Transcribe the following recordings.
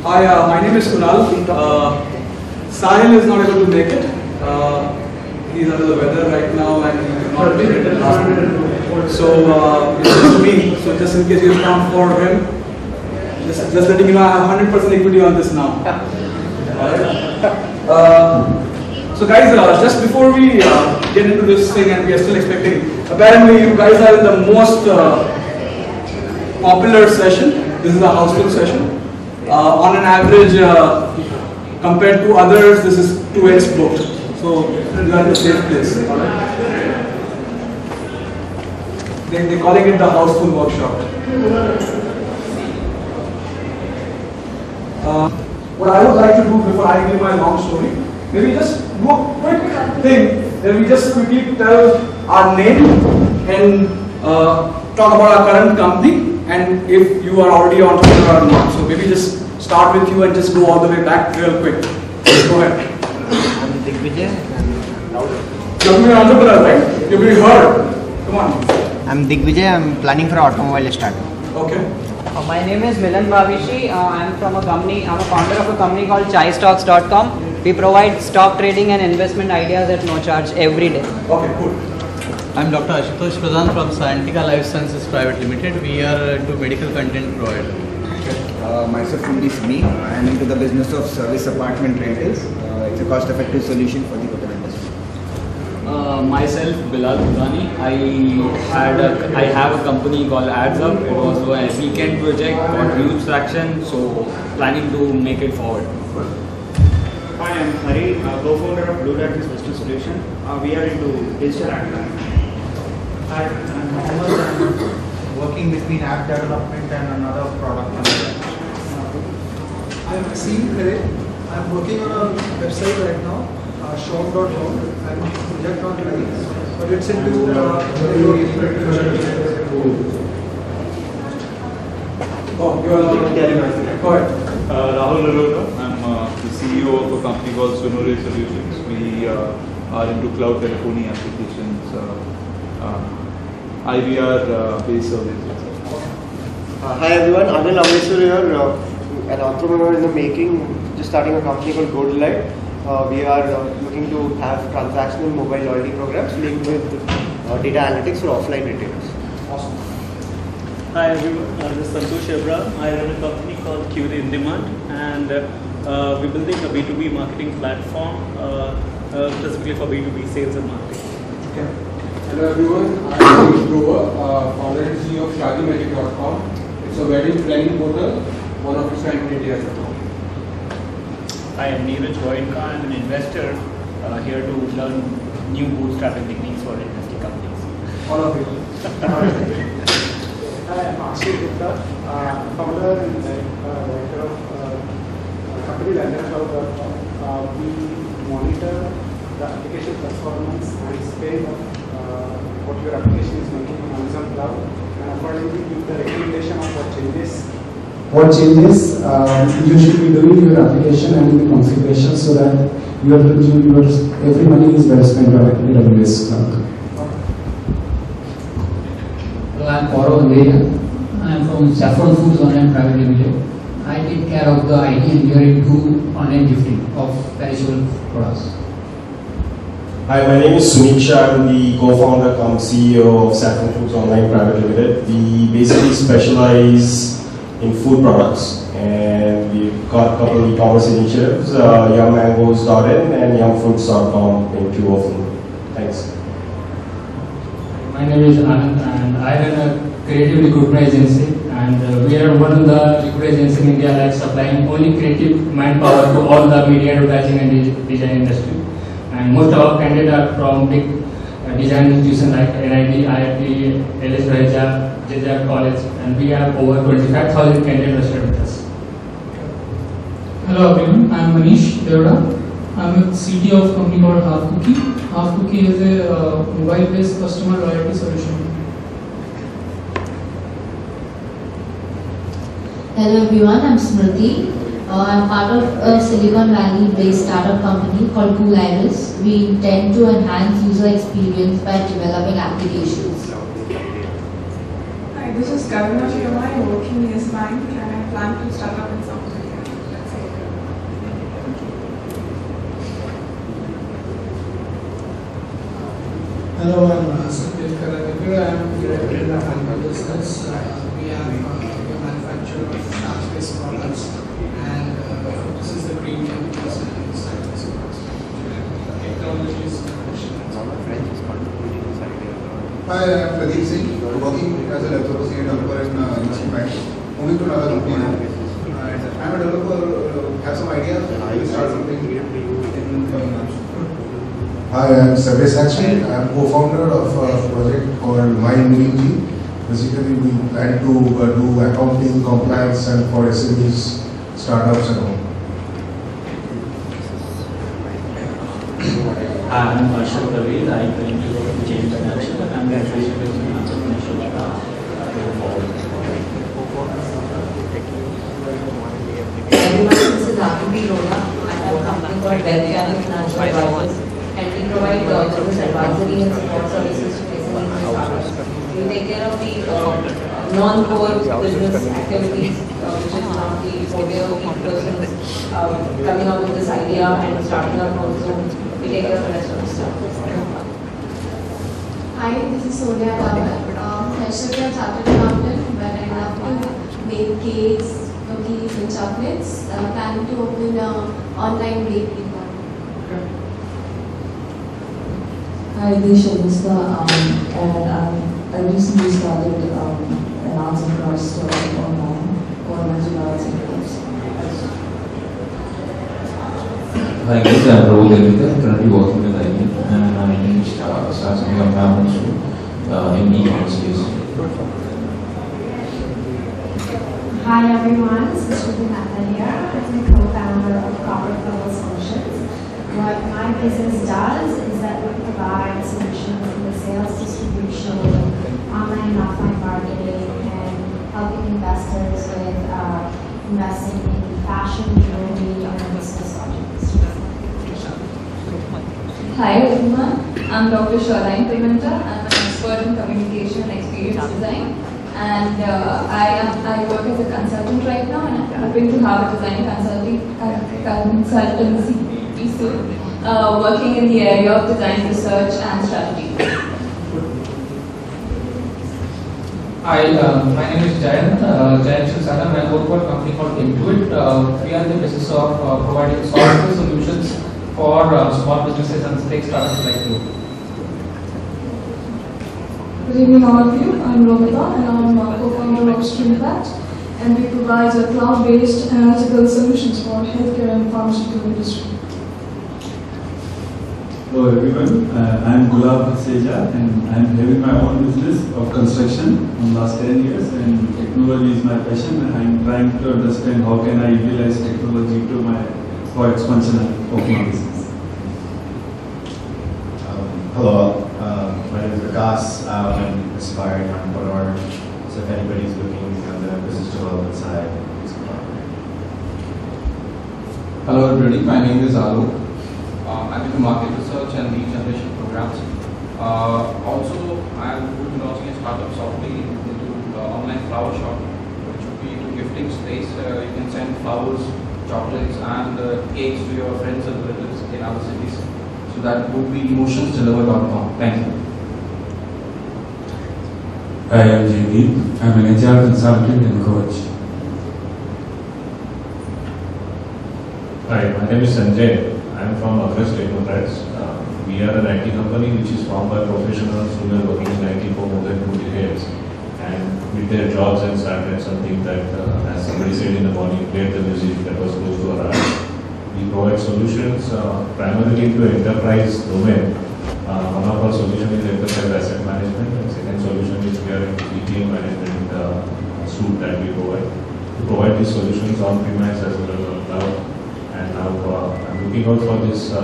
Hi, my name is Kunal. Sahil is not able to make it. He's under the weather right now and he could not make it last minute. So it's just me. So just in case you come for him, just letting you know I have 100% equity on this now. Alright. So guys, just before we get into this thing, and we are still expecting, apparently you guys are in the most popular session. This is a house full session. On an average, compared to others, this is 2x booked. So you are in a safe place. Alright? They're calling it the house full workshop. What I would like to do before I give my long story, maybe just do a quick thing that we just quickly tell our name and talk about our current company and if you are already an entrepreneur or not. So maybe just start with you and just go all the way back real quick. Go ahead. I'm Digvijay. You're an entrepreneur, right? You'll be heard. Come on. I'm Digvijay. I'm planning for automobile startup. Okay. My name is Milan Bhavishi. I'm from a company. I'm a founder of a company called chaistocks.com. We provide stock trading and investment ideas at no charge every day. Okay, cool. I'm Dr. Ashutosh Pradhan from Scientica Life Sciences Private Limited. We are into medical content provider. Myself, me. I'm into the business of service apartment rentals. It's a cost-effective solution for the hotel industry. Myself, Bilal Khudani. I have a company called Adds Up. It was a weekend project, got huge traction, so planning to make it forward. Hi, I'm Hari, co-founder of Blue Dart Business Solution. We are into digital advertising. Hi, I'm Mohammed. I'm working between app development and another product. I'm Asim Khare. I'm working on a website right now, Sean.com. I'm project not live, but it's into Oh, you are go ahead. Rahul Lalota. I'm the CEO of a company called Sonore Solutions. We are into cloud telephony applications, IVR based services. Hi everyone, Anil Amesur here, an entrepreneur in the making, just starting a company called Go Delight. We are looking to have transactional mobile loyalty programs linked with data analytics for offline retailers. Awesome. Hi everyone, this is Santosh Ebra. I run a company called QD In Demand, and we're building a B2B marketing platform specifically for B2B sales and marketing. Okay. Hello everyone, I'm Manish Grover, founder and CEO of ShaadiMagic.com. It's a wedding planning portal, one of its kind in India as well. Hi, I'm Neeraj Goenka. I'm an investor here to learn new bootstrapping techniques for investing companies. All of you. Hi, I'm Ashish Gupta, founder and director of company LandCloud.com. We monitor the application performance and scale of what your application is making on Amazon Cloud, and accordingly give the recommendation of what changes you should be doing in your application and in the configuration so that your every money is well spent on AWS Cloud. Hello, I'm Gaurav Andreya. I am from Saffron Foods Online Private Limited. I take care of the IT and we are into online gifting of perishable products. Hi, my name is Sunil Shah. I'm the co-founder cum CEO of Saffron Foods Online Private Limited. We basically specialize in food products, and we've got a couple of e-commerce initiatives, yummangoes.in and yumfruits.com in two of them. Thanks. My name is Anand and I run a creative recruitment agency, and we are one of the recruitment agencies in India like supplying only creative manpower to all the media, advertising and design industry. And most of our candidates are from big design institutions like NIT, IIT, LS Raja, JJ College, and we have over 25,000 candidates registered with us. Hello everyone, I am Manish Deoda. I am a CTO of a company called Half Cookie. Half Cookie is a mobile-based customer loyalty solution. Hello everyone, I'm Smriti. I'm part of a Silicon Valley-based startup company called Cool Iris. We intend to enhance user experience by developing applications. Hi, this is Karuna Sharma. I'm working in Yes Bank and I plan to start up in South India. Hello, I'm Sandeep Karanipur. I'm director in the family business. We are a manufacturer of starch-based products, and this is the green chemicals and science technologies. Hi, I'm Pradeep Singh, working as a associate developer in investment bank. Moving to another company now. I'm a developer, have some ideas, to start something Hi, I'm Sabir Sakshi. I'm co-founder of a project called MyMDG. Basically, we plan to do accounting, compliance, and for SMEs, startups and all. Hi, I'm Marshall Praveer. I currently work with Jain Financial and I'm graduated in entrepreneurship going forward. Everyone, this is Aarti Rola. I have a company called Financial Advisors, and we provide business advisory and support services to SMEs and startups. We take care of the non-core business activities, which is not the portfolio persons coming up with this idea and starting up also. We take care of the rest of the stuff. Hi, this is Sonia Rawat. Actually, I'm a chartered accountant, but I love to make cakes, cookies, and chocolates. Planning to open an online bakery. Hi, this is Shalista, and I recently started an arts and crafts store online called Magic Arts and Crafts. Hi guys, I'm Rahul Devendra, currently working with IBM, and I intend to start something of my own soon in e-commerce space. Hi everyone, this is Shruti Mehta here. I'm the co-founder of Corporate Global Solutions. What my business does is that we provide solutions in the sales, distribution, online and offline marketing, and helping investors with investing in fashion, jewelry, and business objects. Hi everyone, I'm Dr. Charlene Pimenta. I'm an expert in communication and experience design, and I work as a consultant right now, and I'm hoping to have a design consultancy soon, working in the area of design research and strategy. Hi, my name is Jayant Shilsana. I work for a company called Intuit. We are in the business of providing software solutions for small businesses and tech startups like you. Good evening, all of you. I'm Robita, and I'm co-founder of StreamPact, and we provide cloud-based analytical solutions for healthcare and pharmaceutical industry. Hello everyone, I'm Gulab Seja, and I'm having my own business of construction in the last 10 years, and technology is my passion, and I'm trying to understand how can I utilize technology for expansion of my business. Hello, my name is Vikas. I'm an aspiring entrepreneur, so if anybody's looking on the business development side, please come on. Hello everybody, my name is Alok. I'm into market research and lead generation programs. Also, I will be launching a startup shortly into online flower shop, which would be into gifting space. You can send flowers, chocolates, and cakes to your friends and relatives in other cities. So that would be emotionsdeliver.com. Thank you. Hi, I'm JD. I'm an HR consultant and coach. Hi, my name is Sanjay. I am from Agras Technotrends. We are an IT company which is formed by professionals who were working in IT for more than 2 decades, and with their jobs and started something that, as somebody said in the morning, played the music that was close to our heart. We provide solutions primarily into enterprise domain. One of our solutions is enterprise asset management, and second solution is we are in ETM management suite that we provide. We provide these solutions on-premise as well as on cloud. And now I'm looking out for this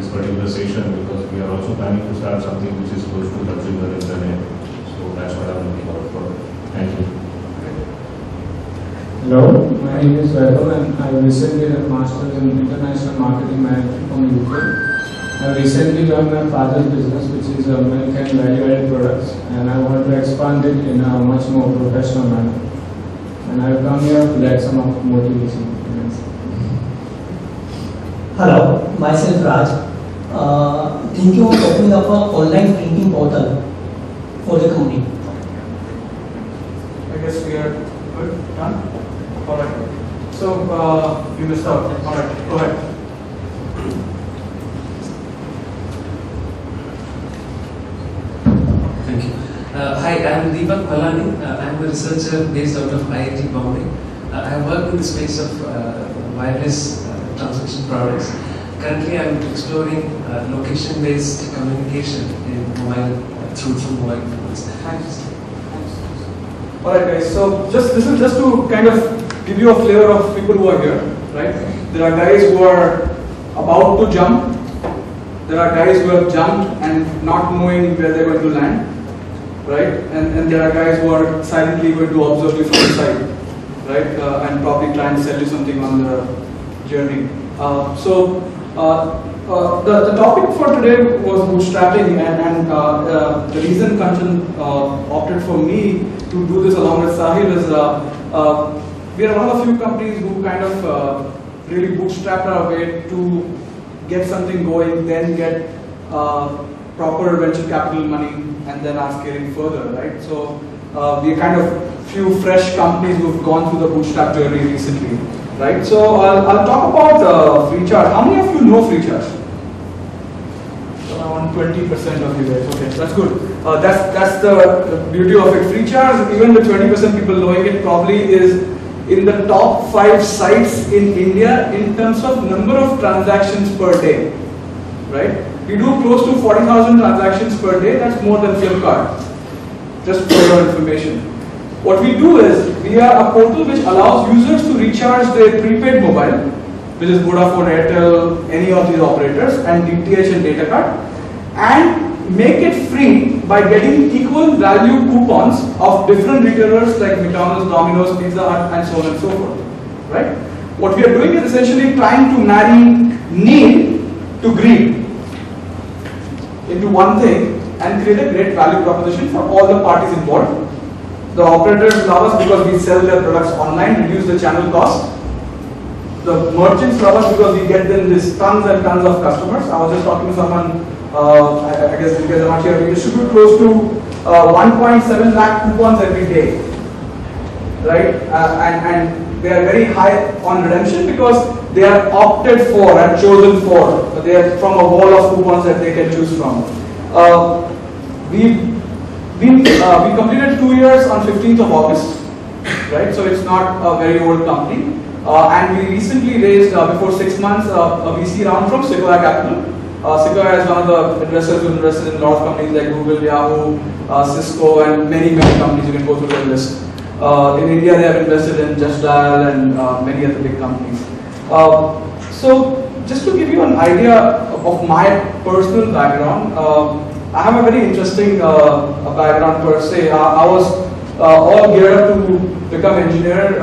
particular session because we are also planning to start something which is close to consumer internet. So that's what I'm looking out for. Thank you. Hello, my name is Vaibhav, and I recently did a master's in international marketing management from UK. I recently joined my father's business, which is milk and value-added products, and I want to expand it in a much more professional manner. And I've come here to get some motivation. Hello, myself Raj. thinking of opening up an online printing portal for the company. I guess we are good, done? Alright. So, you missed out. Alright, go ahead. Thank you. Hi, I'm Deepak Palani. I'm a researcher based out of IIT Bombay. I have worked in the space of wireless transmission products. Currently, I'm exploring location-based communication in mobile through mobile phones. Thanks. Alright guys, so this is just to kind of give you a flavor of people who are here, right? There are guys who are about to jump. There are guys who have jumped and not knowing where they're going to land, right? And there are guys who are silently going to observe you from the side, right? And probably try and sell you something on the journey. The topic for today was bootstrapping, and the reason Kanchan opted for me to do this along with Sahil is we are one of the few companies who kind of really bootstrapped our way to get something going, then get proper venture capital money, and then are scaling further, right? So we are kind of few fresh companies who've gone through the bootstrap journey recently, right? So I'll talk about FreeCharge. How many of you know FreeCharge? Around 20% of you guys. Okay, that's good. That's the beauty of it. FreeCharge, even with 20% people knowing it, probably is in the top 5 sites in India in terms of number of transactions per day, right? We do close to 40,000 transactions per day. That's more than Flipkart. Just for your information. What we do is, we are a portal which allows users to recharge their prepaid mobile, which is Vodafone, Airtel, any of these operators, and DTH and data card, and make it free by getting equal value coupons of different retailers like McDonald's, Domino's, Pizza Hut, and so on and so forth, right? What we are doing is essentially trying to marry need to greed into one thing and create a great value proposition for all the parties involved. The operators love us because we sell their products online, reduce the channel cost. The merchants love us because we get them this tons and tons of customers. I was just talking to someone, I guess you guys are not here, we distribute close to 1.7 lakh coupons every day, right? And they are very high on redemption because they are opted for and chosen for. They are from a wall of coupons that they can choose from. We completed 2 years on 15th of August, right? So it's not a very old company. And we recently raised, before 6 months, a VC round from Sequoia Capital. Sequoia is one of the investors who invested in a lot of companies like Google, Yahoo, Cisco, and many companies. You can go through their list. In India, they have invested in Just Dial and many other big companies. So just to give you an idea of my personal background, I have a very interesting background per se. I was all geared up to become an engineer,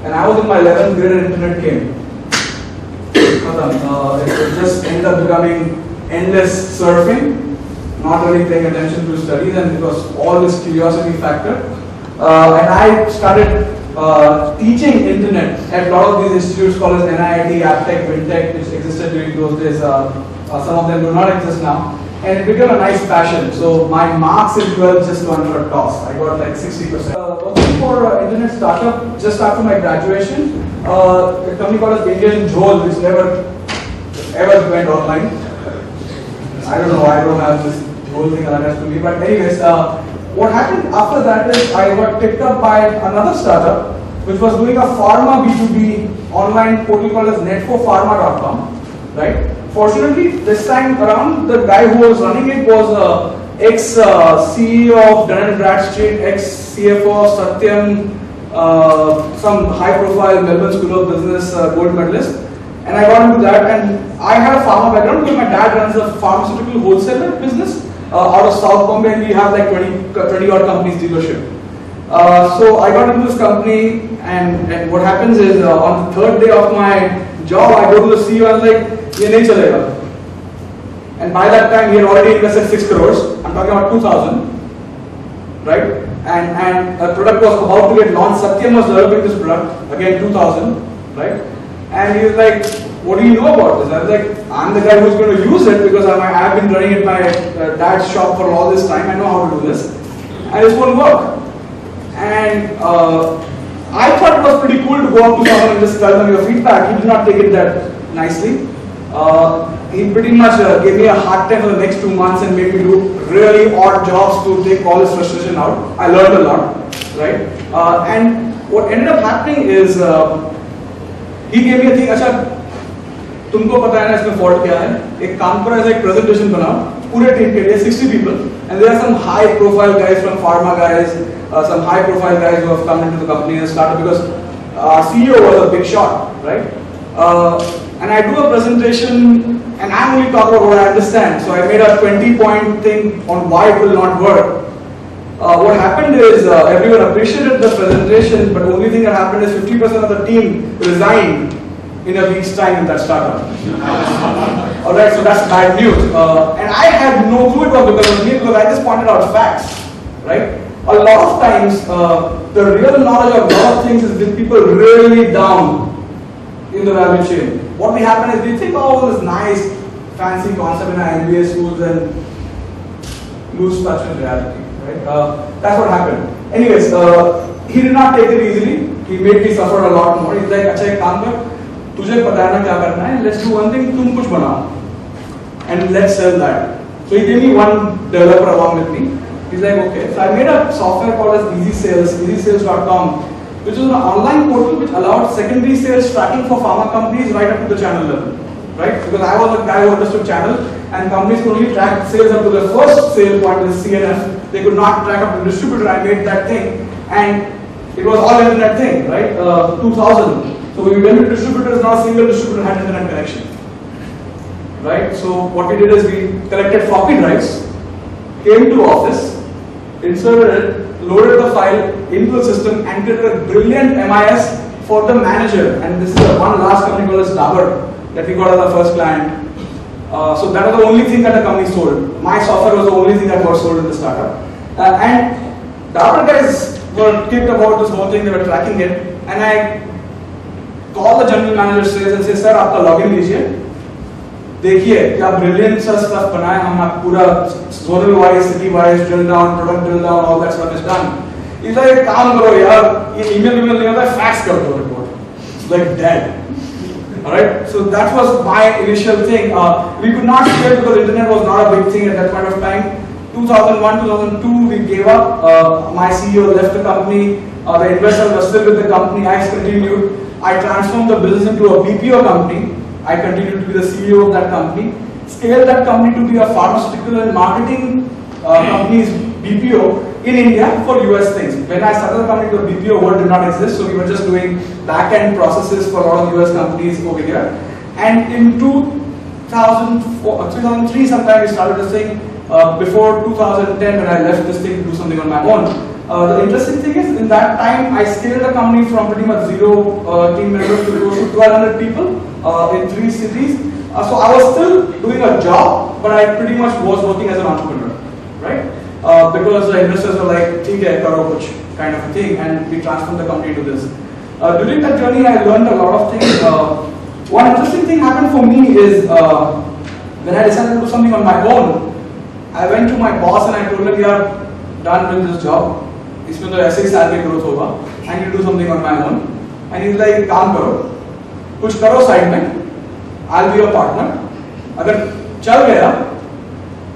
and I was in my 11th grade and internet came. It just ended up becoming endless surfing, not really paying attention to studies, and it was all this curiosity factor. And I started teaching internet at a lot of these institutes called as NIIT, AppTech, WinTech, which existed during those days. Some of them do not exist now. And it became a nice passion. So my marks in 12 just went for a toss. I got like 60%. Working for an internet startup just after my graduation, a company called as Indian Jol, which never ever went online. I don't know, I don't have this whole thing attached to me. But anyways, what happened after that is I got picked up by another startup which was doing a pharma B2B online portal called as netforpharma.com, right? Fortunately, this time around, the guy who was running it was ex-CEO of Dun & Bradstreet, ex-CFO of Satyam, some high-profile Melbourne School of Business gold medalist. And I got into that, and I had a pharma background because my dad runs a pharmaceutical wholesaler business out of South Bombay, and we have like 20 odd companies dealership. So I got into this company, and what happens is on the 3rd day of my job, I go to the CEO and I'm like, "Ye nahi chalega." And by that time, he had already invested 6 crores. I'm talking about 2000, right? And a product was about to get launched. Satyam was developing this product, again 2000, right? And he was like, what do you know about this? I was like, I'm the guy who's going to use it because I've been running at my dad's shop for all this time. I know how to do this. And this won't work. And I thought it was pretty cool to go up to someone and just tell them your feedback. He did not take it that nicely. He pretty much gave me a hard time for the next 2 months and made me do really odd jobs to take all his frustration out. I learned a lot, right? And what ended up happening is he gave me a thing, अच्छा तुमको पता है ना इसमें fault क्या है? एक काम करो, ऐसा एक presentation बनाओ पूरे team के लिए 60 people, and there are some high profile guys from pharma guys, some high profile guys who have come into the company and started because our CEO was a big shot, right? And I do a presentation and I only talk about what I understand. So I made a 20-point thing on why it will not work. What happened is everyone appreciated the presentation, but the only thing that happened is 50% of the team resigned in a week's time in that startup. Alright, so that's bad news. And I had no clue it was because of me, because I just pointed out facts, right? A lot of times, the real knowledge of a lot of things is with people really down in the value chain. What will happen is we think, oh, this nice, fancy concept in our MBA schools and lose touch with reality, right? That's what happened. Anyways, he did not take it easily. He made me suffer a lot more. He's like, अच्छा एक काम कर, तुझे पता है ना क्या करना है, let's do one thing, तुम कुछ बनाओ, and let's sell that. So he gave me one developer along with me. He's like, okay. So I made a software called as Easy Sales, easysales.com, which is an online portal which allowed secondary sales tracking for pharma companies right up to the channel level, right? Because I was a guy who understood channel, and companies could only track sales up to the first sale point, which is CNF. They could not track up to the distributor. I made that thing, and it was all internet thing, right? 2000. So we went to distributors, not a single distributor had internet connection, right? So what we did is we collected floppy drives, came to office, inserted it, loaded the file into the system, and created a brilliant MIS for the manager. And this is one last company called as Dabur that we got as our first client. So that was the only thing that the company sold. My software was the only thing that got sold in the startup. And Dabur guys were kicked about this whole thing, they were tracking it, and I called the general manager sales and say, sir, आपका login लीजिए, देखिए क्या brilliant सा stuff बनाया हम, आप पूरा zonal wise, city wise, drill down, product drill down, all that stuff is done. He's like, काम करो यार, ये email नहीं होता है, fax कर दो report. It's like dead. Alright, so that was my initial thing. We could not scale because internet was not a big thing at that point of time. 2001, 2002, we gave up. My CEO left the company. The investors were still with the company. I continued. I transformed the business into a BPO company. I continued to be the CEO of that company. Scaled that company to be a pharmaceutical and marketing company's BPO in India for US things. When I started the company, the BPO word did not exist, so we were just doing back-end processes for a lot of US companies over here. And in 2004, 2003 sometime, we started this thing. Before 2010, when I left this thing to do something on my own. The interesting thing is, in that time, I scaled the company from pretty much 0 team members to close to 1,200 people in 3 cities. So I was still doing a job, but I pretty much was working as an entrepreneur, right? Because the investors were like, "ठीक है, करो कुछ," kind of a thing, and we transformed the company to this. During that journey, I learned a lot of things. One interesting thing happened for me is when I decided to do something on my own. I went to my boss and I told him, "We are done with this job. इसमें तो ऐसे ही salary growth होगा. I need to do something on my own." And he's like, "काम करो, कुछ करो side में. I'll be your partner. अगर चल गया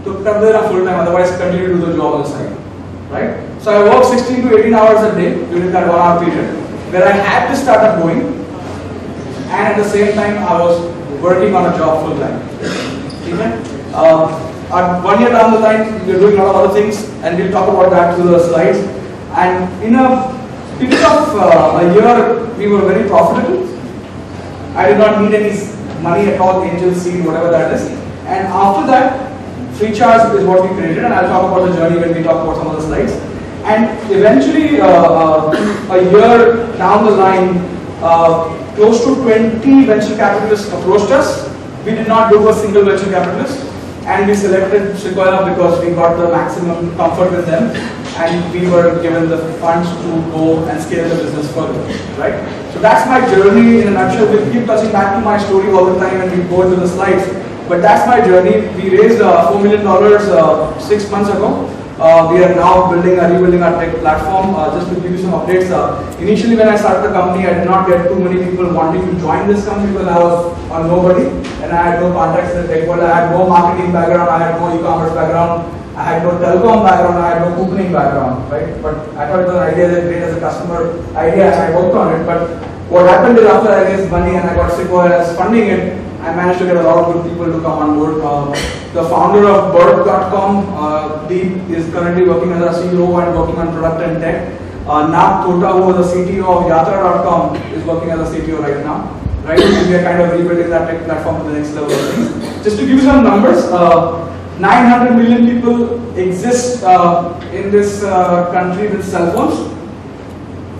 तो कर देना full time. Otherwise, continue to do the job on the side, right?" So I worked 16 to 18 hours a day during that 1 hour period, where I had this startup going, and at the same time I was working on a job full time. Okay? 1 year down the line, we're doing a lot of other things, and we'll talk about that through the slides. And in a period of a year, we were very profitable. I did not need any money at all, angel seed, whatever that is. And after that, free charge is what we created, and I'll talk about the journey when we talk about some of the slides. And eventually, a year down the line, close to 20 venture capitalists approached us. We did not go to a single venture capitalist. And we selected Sequoia because we got the maximum comfort with them. and we were given the funds to go and scale the business further, right? So that's my journey in a nutshell. We'll keep touching back to my story all the time and we go into the slides. But that's my journey. We raised $4 million 6 months ago. We are now rebuilding our tech platform. Just to give you some updates, initially when I started the company, I did not get too many people wanting to join this company because I was a nobody and I had no contacts in the tech world. I had no marketing background, I had no e-commerce background, I had no telecom background, I had no couponing background, right? But I thought it was an idea that great as a customer idea and I worked on it. But what happened is after I raised money and I got sick of funding it, I managed to get a lot of good people to come on board. The founder of bird.com, Deep, is currently working as a CEO and working on product and tech. Nap Tota, who was the CTO of yatra.com, is working as a CTO right now. Right? We are kind of rebuilding that tech platform to the next level of things. Just to give you some numbers, 900 million people exist in this country with cell phones.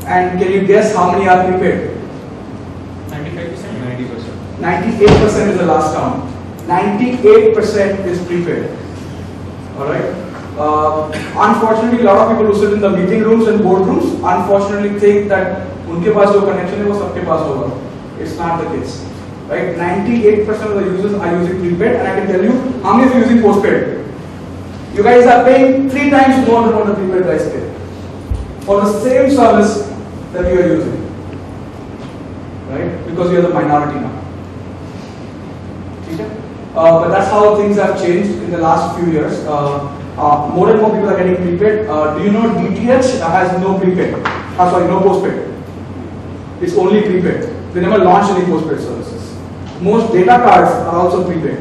And can you guess how many are prepaid? 98% is the last count. 98% is prepaid. Alright? Unfortunately, a lot of people who sit in the meeting rooms and boardrooms unfortunately think that unke paas jo connection hai wo sabke paas hoga. It's not the case. Right? 98% of the users are using prepaid, and I can tell you how many are using postpaid. You guys are paying 3 times more than what the prepaid guys pay for the same service that you are using. Right? Because you are the minority now. But that's how things have changed in the last few years. More and more people are getting prepaid. Do you know DTH has no prepaid? Sorry, no postpaid. It's only prepaid. They never launched any postpaid services. Most data cards are also prepaid.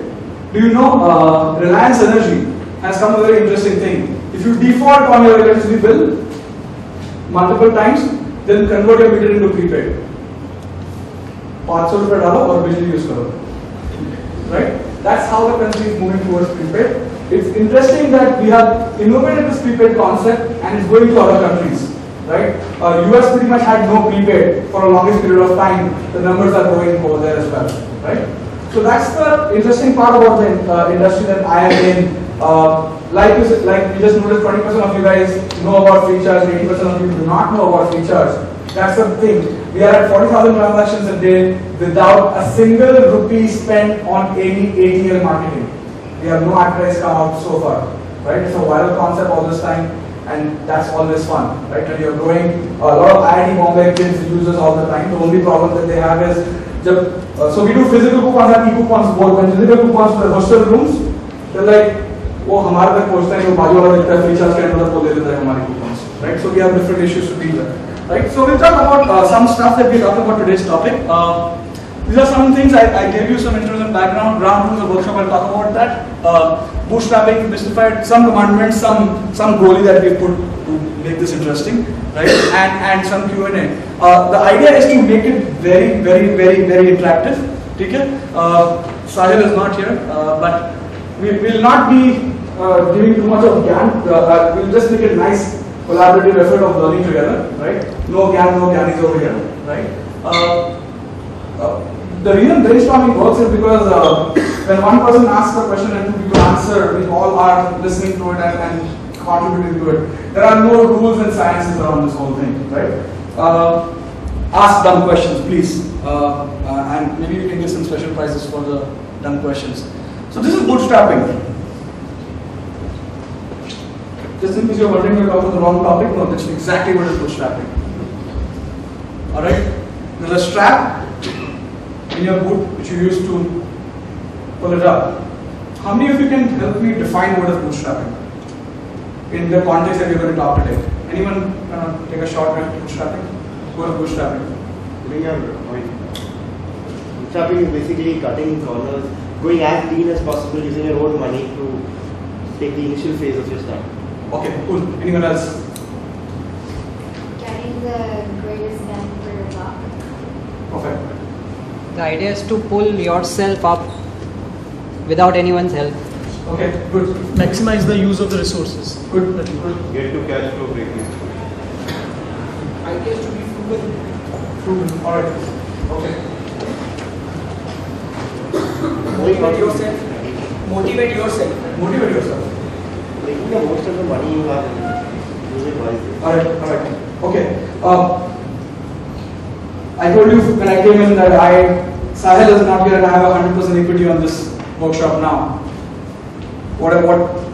Do you know Reliance Energy has come a very interesting thing. If you default on your electricity bill multiple times, then convert your meter into prepaid. $500 डालो और बिजली use करो. Right? That's how the country is moving towards prepaid. It's interesting that we have innovated this prepaid concept and it's going to other countries. Right? US pretty much had no prepaid for a longest period of time. The numbers are growing over there as well. Right? So that's the interesting part about the industry that I am in. Like we just noticed, 20% of you guys know about free charge, 80% of you do not know about free charge. That's the thing. We are at 40,000 transactions a day without a single rupee spent on any ATL marketing. We have no advertise come out so far. Right? It's a viral concept all this time, and that's always fun. Right? And you're growing. A lot of IIT Bombay kids use this all the time. The only problem that they have is, so we do physical coupons and e-coupons both. When physical coupons for the hostel rooms, they're like, वो हमारे तक पहुँचता है, वो बाजू वाला देखता है फ्री चार्ज के अंदर वो दे देता है हमारे coupons. Right? So we have different issues to deal with. Right? So we'll talk about some stuff that we talked about today's topic. These are some things I gave you some intros and background. Ground rules of workshop, I'll talk about that. Bootstrapping, mystified, some commandments, some goalie that we put to make this interesting, right? And some Q&A. The idea is to make it very, very, very, very interactive. Okay? Sahil is not here, but we will not be giving too much of GAN. We'll just make it nice. Collaborative effort of learning together, right? No GAN is over here, right? The reason brainstorming works is because when one person asks a question and two people answer, we all are listening to it and contributing to it. There are no rules and sciences around this whole thing, right? Ask dumb questions, please. And maybe you can get some special prizes for the dumb questions. So this is bootstrapping. Just in case you're wondering we're talking about the wrong topic, no, that's exactly what is bootstrapping. Alright? There's a strap in your boot which you use to pull it up. How many of you can help me define what is bootstrapping in the context that we're going to talk today? Anyone take a shot at bootstrapping? What is bootstrapping? Doing your point. Bootstrapping is basically cutting corners, going as lean as possible, using your own money to take the initial phase of your start. Okay, cool. Anyone else? Getting the greatest bang for your buck. Perfect. The idea is to pull yourself up without anyone's help. Okay, good. Maximize the use of the resources. Good. Get to cash flow breaking. Idea is to be frugal. Frugal. Alright. Okay. Motivate yourself. Motivate yourself. Motivate yourself. Making the most of the money you have Alright. Okay. I told you when I came in that Sahil is not here and I have 100% equity on this workshop now.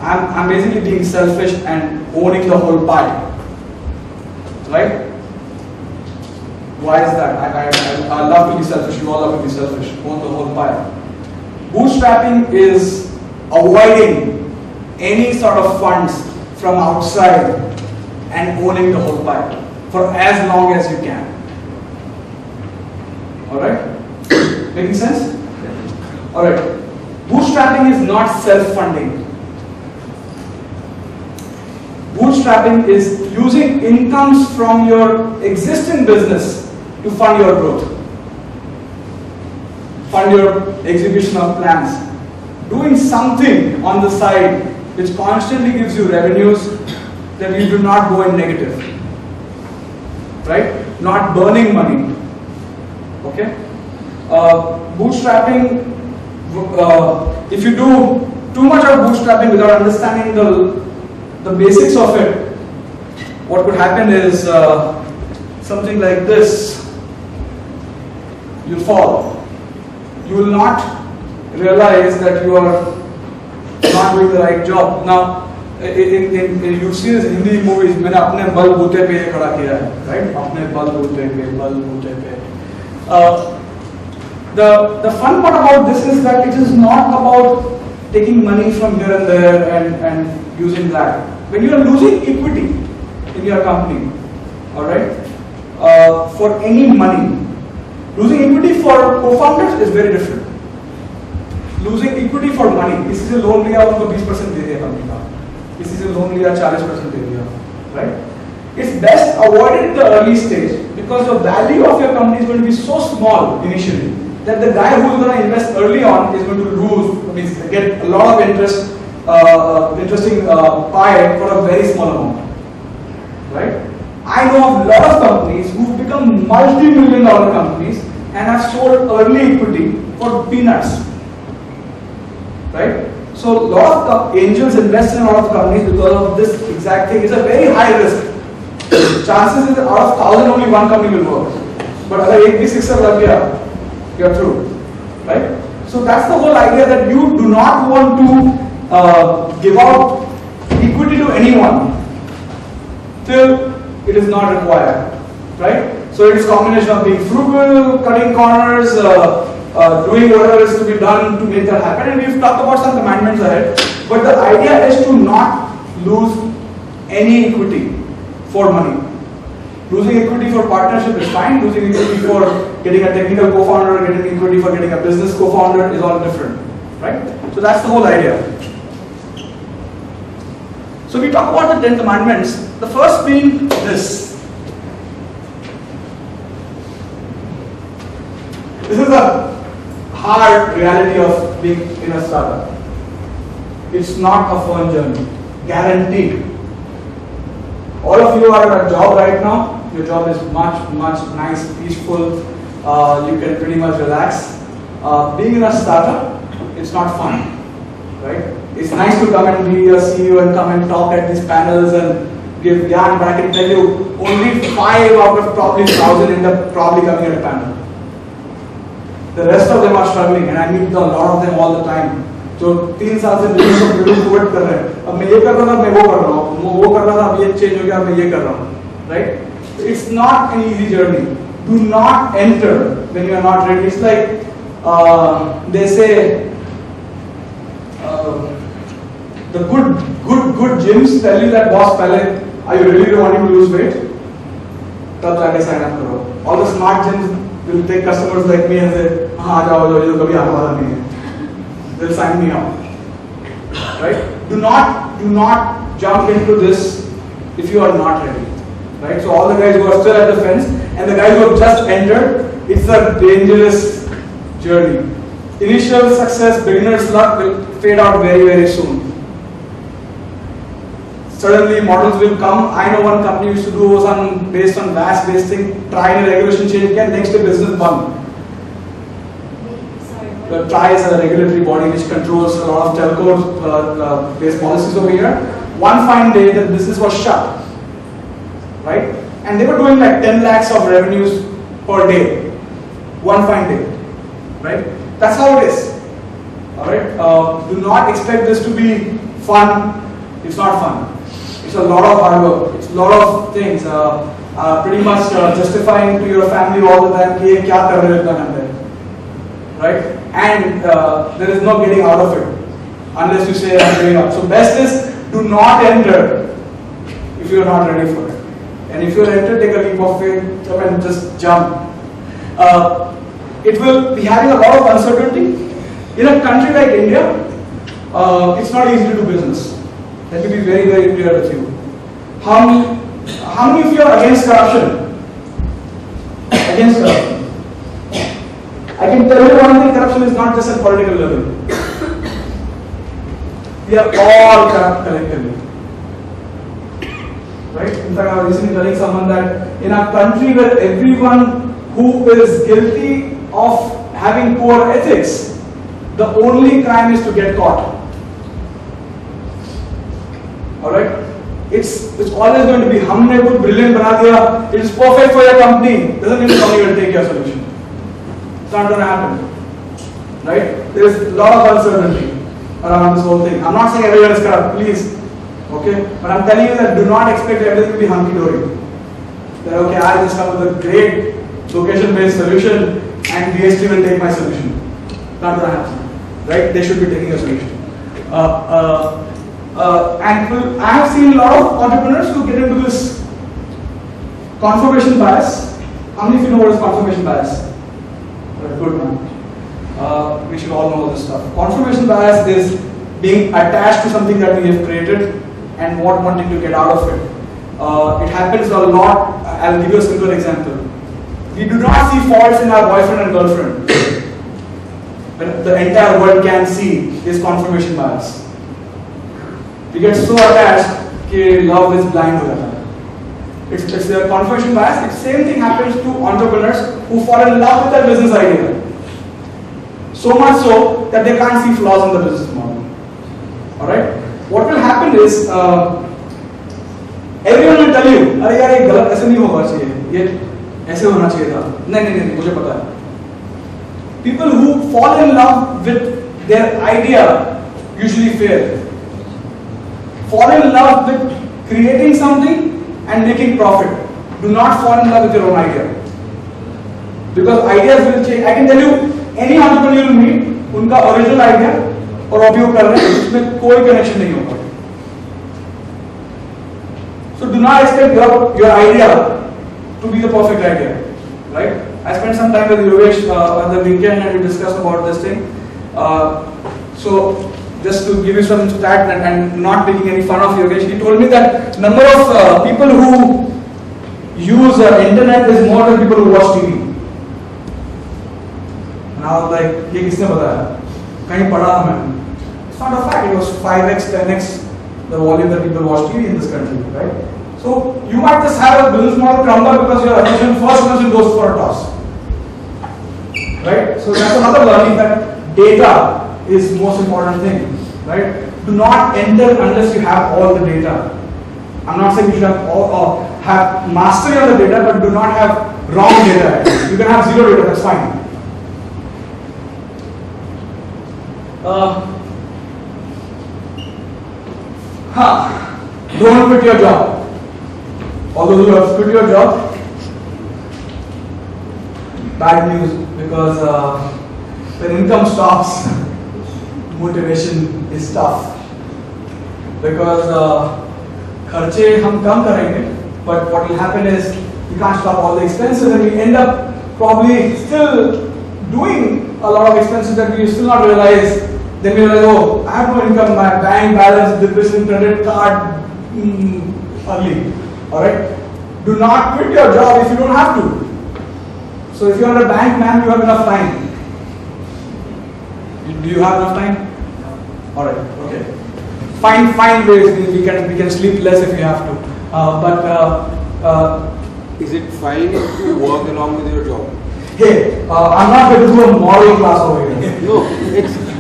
I'm basically being selfish and owning the whole pie. Right? Why is that? I love to be selfish, you all love to be selfish, own the whole pie. Bootstrapping is avoiding any sort of funds from outside and owning the whole pie for as long as you can. Alright? Making sense? Alright. Bootstrapping is not self-funding. Bootstrapping is using incomes from your existing business to fund your growth, fund your execution of plans, doing something on the side which constantly gives you revenues that you do not go in negative, right? Not burning money, okay? Bootstrapping, if you do too much of bootstrapping without understanding the basics of it, what could happen is something like this. You fall. You will not realize that you are not doing the right job. Now, you've seen this in Hindi movies. मैंने अपने बल बूते पे ये खड़ा किया है, right? अपने बल बूते पे. The fun part about this is that it is not about taking money from here and there and using that. When you are losing equity in your company, all right, for any money, losing equity for co-founders is very different. Losing equity for money, किसी से loan लिया उनको 20% दे दिया company का, किसी से loan लिया 40% दे दिया, right? It's best avoided in the early stage because the value of your company is going to be so small initially that the guy who is going to invest early on is going to lose, means get a lot of interesting pie for a very small amount, right? I know of a lot of companies who've become multi-million-dollar companies and have sold early equity for peanuts, right? So a lot of angels invest in a lot of companies because of this exact thing. It's a very high risk. Chances is that out of 1,000 only one company will work. But अगर एक भी sixer लग गया, you're through, right? So that's the whole idea, that you do not want to give out equity to anyone till it is not required, right? So it is a combination of being frugal, cutting corners, doing whatever is to be done to make that happen. And we've talked about some commandments ahead, but the idea is to not lose any equity for money. Losing equity for partnership is fine. Losing equity for getting a technical co-founder, getting equity for getting a business co-founder is all different, right? So that's the whole idea. So we talk about the 10 commandments. The first being this. This is a hard reality of being in a startup. It's not a fun journey, guaranteed. All of you are at a job right now. Your job is much nice, peaceful. You can pretty much relax. Being in a startup, it's not fun, right? It's nice to come and be a CEO and come and talk at these panels and give gyan, but I can tell you, only 5 out of probably 1,000 end up probably coming at a panel. The rest of them are struggling, and I meet a lot of them all the time. जो 3 साल से बिल्कुल Covid कर रहे हैं, अब मैं ये कर रहा था, मैं वो कर रहा हूँ, वो कर रहा था, अब ये चेंज हो गया, अब मैं ये कर रहा हूँ, right? It's not an easy journey. Do not enter when you are not ready. It's like they say, the good gyms tell you that boss, पहले are you really wanting to lose weight? तब जाके sign up करो. All the smart gyms will take customers like me and say, हाँ आ जाओ, ये तो कभी आने वाला नहीं है. They'll sign me up, right? Do not jump into this if you are not ready, right? So all the guys who are still at the fence and the guys who have just entered, it's a dangerous journey. Initial success, beginner's luck will fade out very soon. Suddenly models will come. I know one company used to do some based on VAS based thing, try and regulation change again, next day business bump. The TRI is a regulatory body which controls a lot of telco based policies over here. One fine day the business was shut. right? And they were doing like 10 lakhs of revenues per day, one fine day, right? That's how it is. All right. Do not expect this to be fun. It's not fun. It's a lot of hard work. It's a lot of things. Pretty much justifying to your family all the time, "Ye kya kar rahe ho itna ghante?" Right? And there is no getting out of it unless you say, "I'm giving up." So best is do not enter if you are not ready for it. And if you are enter, take a leap of faith and just jump. It will be having a lot of uncertainty. In a country like India, it's not easy to do business. Let me be very, very clear with you. How many of you are against corruption? Against corruption. I can tell you one thing, corruption is not just at political level. We are all corrupt collectively. Right? In fact, I was recently telling someone that in a country where everyone who is guilty of having poor ethics, the only crime is to get caught. Alright? It's always going to be, humne kuch brilliant bana diya, it is perfect for your company. Doesn't mean the company will take your solution. It's not going to happen. Right? There is a lot of uncertainty around this whole thing. I'm not saying everyone is corrupt, please. Okay? But I'm telling you that do not expect everything to be hunky-dory. That okay, I just come with a great location-based solution and DST will take my solution. Not going to happen. Right? They should be taking a solution. And I have seen a lot of entrepreneurs who get into this confirmation bias. How many of you know what is confirmation bias? Good man. We should all know this stuff. Confirmation bias is being attached to something that we have created and not wanting to get out of it. It happens a lot. I'll give you a simple example. We do not see faults in our boyfriend and girlfriend. When the entire world can see is confirmation bias. We get so attached that love is blind. It's a confirmation bias. The same thing happens to entrepreneurs who fall in love with their business idea. So much so that they can't see flaws in the business model. Alright? What will happen is, everyone will tell you, "Arey yaar, ye galat aise nahi hoga chahiye. Ye aise hona chahiye tha." नहीं, मुझे पता है. People who fall in love with their idea usually fail. Fall in love with creating something and making profit. Do not fall in love with your own idea. Because ideas will change. I can tell you, any entrepreneur you will meet, उनका original idea और अभी वो कर रहे हैं, उसमें कोई connection नहीं होगा. So do not expect your idea to be the perfect idea, right? I spent some time with Yogesh on the weekend and we discussed about this thing. So just to give you some stat and not making any fun of Yogesh, he told me that number of people who use internet is more than people who watch TV. And I was like, ये किसने बताया? कहीं पढ़ा था मैंने. It's not a fact. It was 5x, 10x the volume that people watch TV in this country, right? So you might just have a business model crumble because your first attention goes for a toss, right? So that's another learning, that data is most important thing, right? Do not enter unless you have all the data. I'm not saying you should have have mastery on the data, but do not have wrong data. You can have zero data, that's fine. Don't quit your job. Although you have quit your job, bad news, because when income stops, motivation is tough. Because खर्चे हम कम करेंगे, but what will happen is you can't stop all the expenses and we end up probably still doing a lot of expenses that we still not realize. Then we realize, oh, I have no income, my bank balance, depressing credit card, ugly. Alright? Do not quit your job if you don't have to. So if you are a bank man, you have enough time. Do you have enough time? Alright, okay. Find ways, we can sleep less if you have to. Is it fine to work along with your job? Hey, I'm not going to do a moral class over here. No,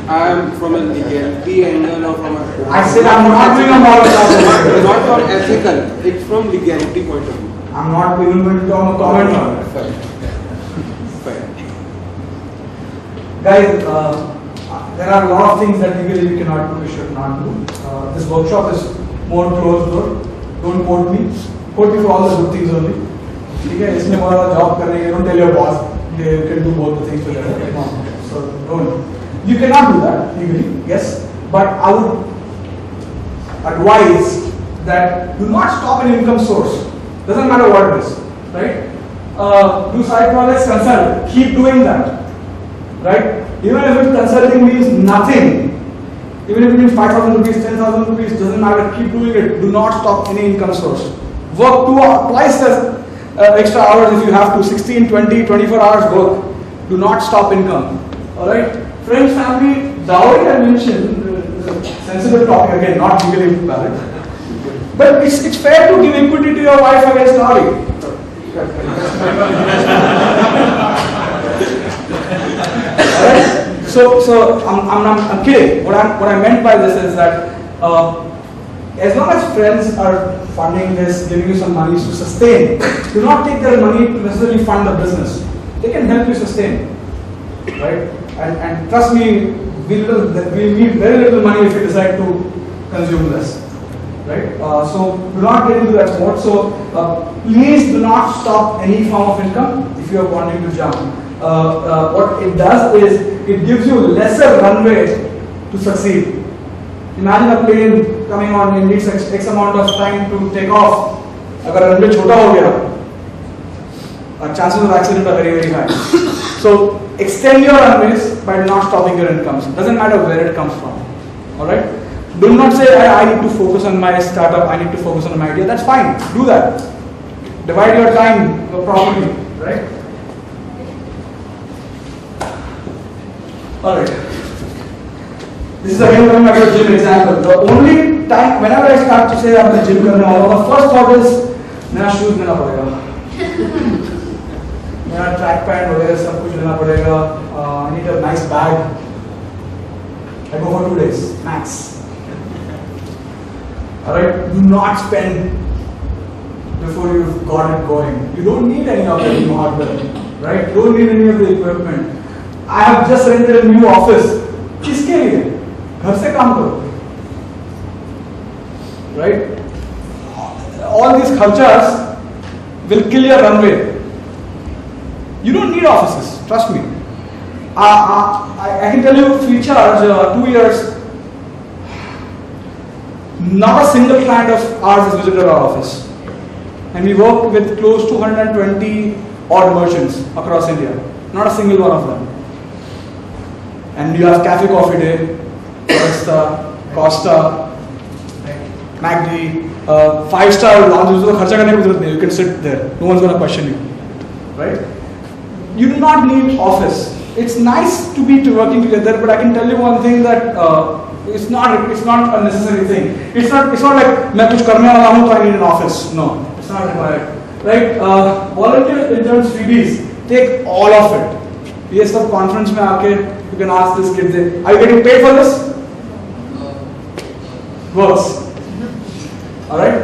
I am from a legality angle or from a... I said I'm not doing a moral class over here. Not from ethical, it's from legality point of view. I'm not even going to comment on it. Fine. Guys, there are a lot of things that legally we cannot do, we should not do. This workshop is more closed door. Don't quote me. Quote me for all the good things only. Okay, इसमें हमारा job करने के don't tell your boss you can do both the things together. No. So don't. You cannot do that legally, yes. But I would advise that do not stop an income source. Doesn't matter what it is, right? Do side projects, consult. Keep doing that, right? Even if consulting means nothing, even if it means 5,000 rupees, 10,000 rupees, doesn't matter. Keep doing it. Do not stop any income source. Work twice as extra hours if you have to. 16, 20, 24 hours work. Do not stop income. All right. Friends, family, dowry I mentioned. Sensitive topic again, not legally valid. But it's fair to give equity to your wife against dowry. Alright? So I'm kidding. What I meant by this is that as long as friends are funding this, giving you some money to sustain, do not take their money to necessarily fund the business. They can help you sustain, right? And trust me, we need very little money if you decide to consume this, right? So do not get into that mode. So please do not stop any form of income if you are wanting to jump. What it does is it gives you lesser runway to succeed. Imagine a plane coming on, it needs X amount of time to take off. Agar runway chota ho gaya, chances of accident are very, very high. So extend your runways by not stopping your incomes. Doesn't matter where it comes from. Alright? Do not say I need to focus on my startup, I need to focus on my idea. That's fine. Do that. Divide your time properly, right? Alright. This is again coming back to the gym example. The only time, whenever I start to say I'm the gym karne wala, the first thought is, मेरा shoes लेना पड़ेगा, मेरा track pant वगैरह सब कुछ लेना पड़ेगा, I need a nice bag. I go for 2 days max. Alright, do not spend before you've got it going. You don't need any of the new hardware, right? You don't need any of the equipment. I have just rented a new office. किसके लिए? घर से काम करो, right? All these kharchas will kill your runway. You don't need offices, trust me. I can tell you, free charge, 2 years, not a single client of ours has visited our office. And we work with close to 120 odd merchants across India. Not a single one of them. And you have cafe coffee day, Costa, MacD, 5-star lounges. You can sit there. No one's going to question you, right? You do not need office. It's nice to be working together, but I can tell you one thing that it's not a necessary thing. It's not like मैं कुछ करने वाला हूँ तो I need an office. No, it's not required, right? Volunteer interns, freebies, take all of it. ये सब conference में आके you can ask this kid, are you getting paid for this? Works. Alright?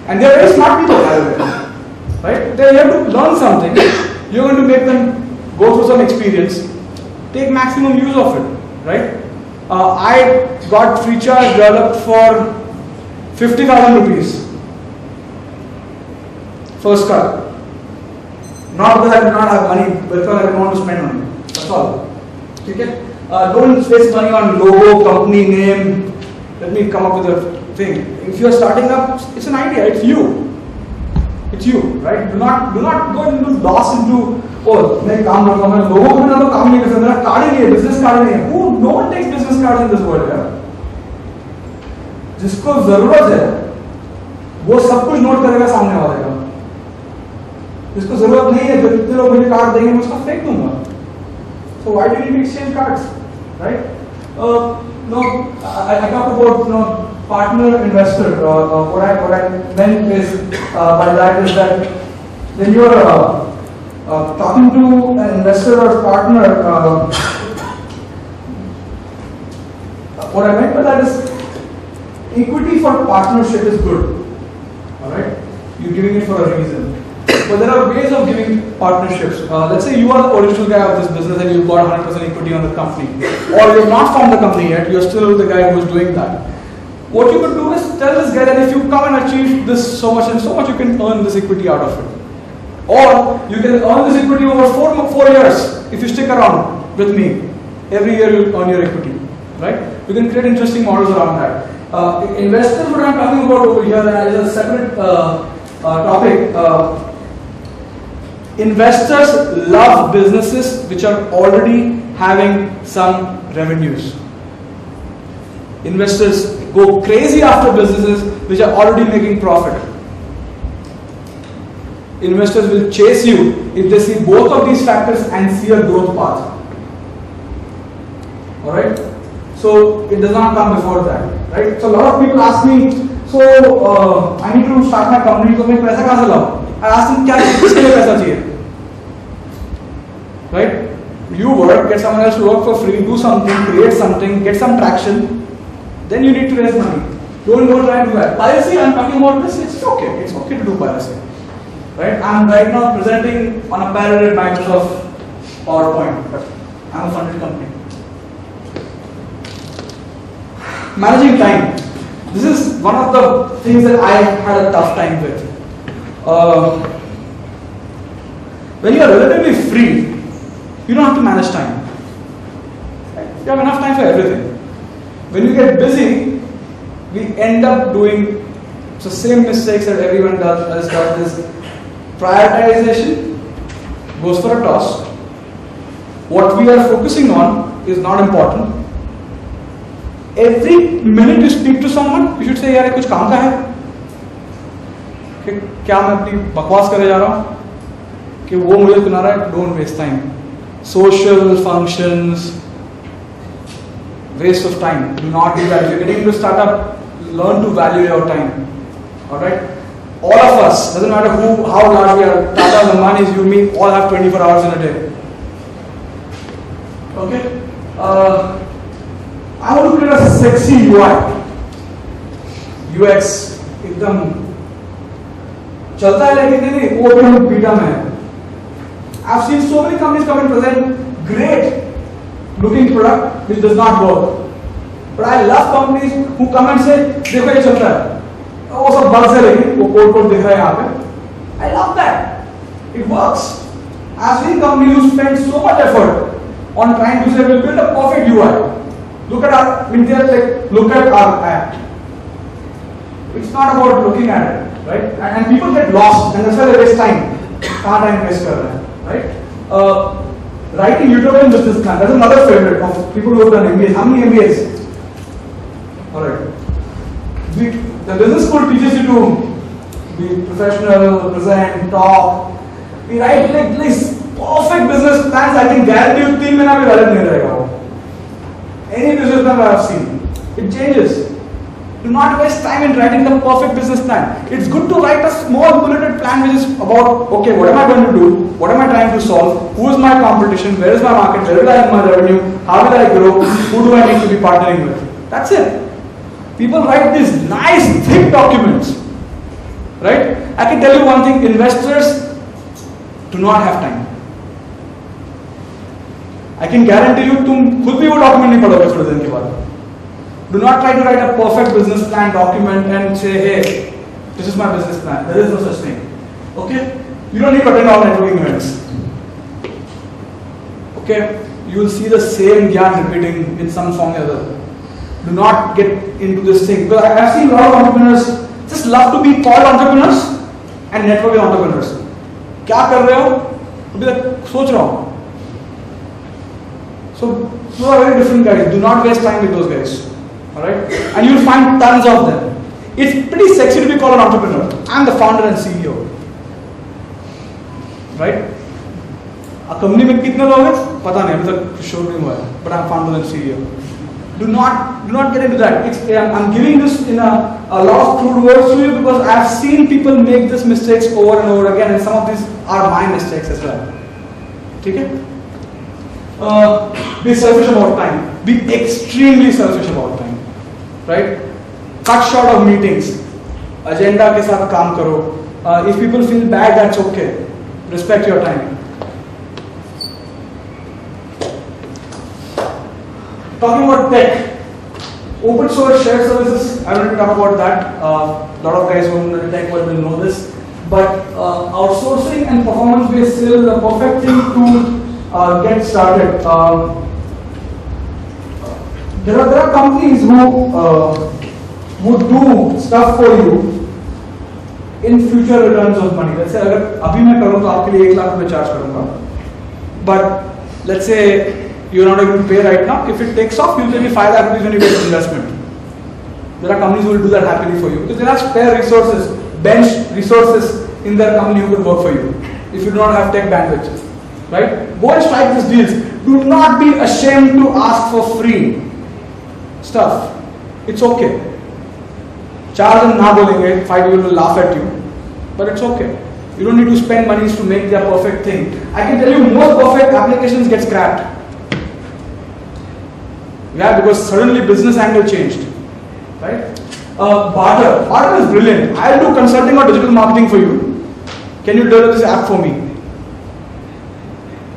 And they are very smart people, by the way. Right? They are here to learn something. You're going to make them go through some experience. Take maximum use of it. Right? I got free charge developed for 50,000 rupees. First cut. Not because I did not have money, but because I didn't want to spend money. That's all. Okay? Don't waste money on logo, company name. Let me come up with a thing. If you are starting up, it's an idea. It's you. It's you, right? Do not go into loss into मैं काम करता हूँ, मैं लोगों को ना तो काम नहीं कर सकता, मेरा कार्ड ही नहीं है, business card नहीं है. No one takes business cards in this world, यार. जिसको जरूरत है, वो सब कुछ नोट करेगा सामने वाले का. जिसको जरूरत नहीं है, जो कितने लोग मुझे कार्ड देंगे, मैं उसका फेंक दूंगा. So why do you need to exchange cards, right? No, I talk about partner investor. What I meant is by that is that when you are talking to an investor or partner, what I meant by that is equity for partnership is good. All right, you're giving it for a reason. But there are ways of giving partnerships. Let's say you are the original guy of this business and you've got 100% equity on the company. Or you've not formed the company yet, you're still the guy who's doing that. What you could do is tell this guy that if you come and achieve this so much and so much, you can earn this equity out of it. Or you can earn this equity over 4 years if you stick around with me. Every year you earn your equity, right? You can create interesting models around that. Investors, what I'm talking about over here is a separate topic. Investors love businesses which are already having some revenues. Investors go crazy after businesses which are already making profit. Investors will chase you if they see both of these factors and see a growth path. Alright? So it does not come before that. Right? So a lot of people ask me, so I need to start my company, so मैं पैसा कहाँ से लाऊं? I ask them, क्या किसके लिए पैसा चाहिए? Right? You work, get someone else to work for free, do something, create something, get some traction, then you need to raise money. Don't go try and do that. Piracy, I'm talking about this, it's okay to do piracy. Right? I'm right now presenting on a parallel Microsoft PowerPoint, but I'm a funded company. Managing time. This is one of the things that I had a tough time with. When you are relatively free, you don't have to manage time. You have enough time for everything. When you get busy, we end up doing the same mistakes that everyone does. This prioritization goes for a toss. What we are focusing on is not important. Every minute you speak to someone, you should say, यार ये कुछ काम का है? कि क्या मैं अपनी बकवास करे जा रहा हूँ? कि वो मुझे सुना रहा है? Don't waste time. Social functions, waste of time. Do not do that. If you're getting into a startup, learn to value your time. Alright? All of us, doesn't matter how large we are, Tata, Ambani's, you, me, all have 24 hours in a day. Okay? I want to create a sexy UI. UX एकदम चलता है लेकिन नहीं वो भी हम beta में है. I've seen so many companies come and present great looking product which does not work. But I love companies who come and say देखो ये चलता है. वो सब bugs है लेकिन वो कोड दिख रहा है यहाँ पे. I love that. It works. I've seen companies who spend so much effort on trying to say we'll build a perfect UI. Look at look at our app. It's not about looking at it, right? And people get lost, and that's why they waste time. Can't time waste kar rahe hain, right? Writing utopian business plan. That's another favorite of people who have done MBAs. How many MBAs? All right. The business school teaches you to be professional, present, talk. We write like this perfect business plans. I can guarantee you 3 महीना भी valid नहीं रहेगा वो. Any business plan I have seen, it changes. Do not waste time in writing the perfect business plan. It's good to write a small bulleted plan which is about, okay, what am I going to do? What am I trying to solve? Who is my competition? Where is my market? Where will I have my revenue? How will I grow? Who do I need to be partnering with? That's it. People write these nice, thick documents. Right? I can tell you one thing, investors do not have time. I can guarantee you तुम खुद भी वो document नहीं पढ़ोगे थोड़े दिन के बाद. Do not try to write a perfect business plan document and say, hey, this is my business plan. There is no such thing. Okay? You don't need to attend all networking events. Okay? You will see the same gyan repeating in some form or other. Do not get into this thing. Because I have seen a lot of entrepreneurs just love to be called entrepreneurs and networking entrepreneurs. क्या कर रहे हो? अभी तक सोच रहा हूँ. So, those are very different guys. Do not waste time with those guys. Alright? And you'll find tons of them. It's pretty sexy to be called an entrepreneur. I'm the founder and CEO. Right? A company में कितने लोग हैं? पता नहीं, अभी तक show नहीं हुआ है. But I'm founder and CEO. Do not get into that. I'm giving this in a lot of crude words to you because I've seen people make these mistakes over and over again, and some of these are my mistakes as well. Okay? Be selfish about time. Be extremely selfish about time. Right? Cut short of meetings. Agenda के साथ काम करो. If people feel bad, that's okay. Respect your time. Talking about tech, open source shared services, I want to talk about that. A lot of guys who are in the tech world will know this. But outsourcing and performance-based sales is the perfect thing to get started. There are companies who do stuff for you in future returns of money. Let's say अगर अभी मैं करूँ तो आपके लिए 1 लाख रुपए charge करूँगा. But let's say you're not able to pay right now. If it takes off, you'll pay me 5 lakh rupees when you get an investment. There are companies who will do that happily for you because there are spare resources, bench resources in their company who could work for you if you do not have tech bandwidth. Right? Go and strike these deals. Do not be ashamed to ask for free stuff. It's okay. Charge and na bolenge, 5 people will laugh at you, but it's okay. You don't need to spend monies to make their perfect thing. I can tell you most perfect applications get scrapped. Yeah, because suddenly business angle changed. Right? Barter. Barter is brilliant. I'll do consulting or digital marketing for you. Can you develop this app for me?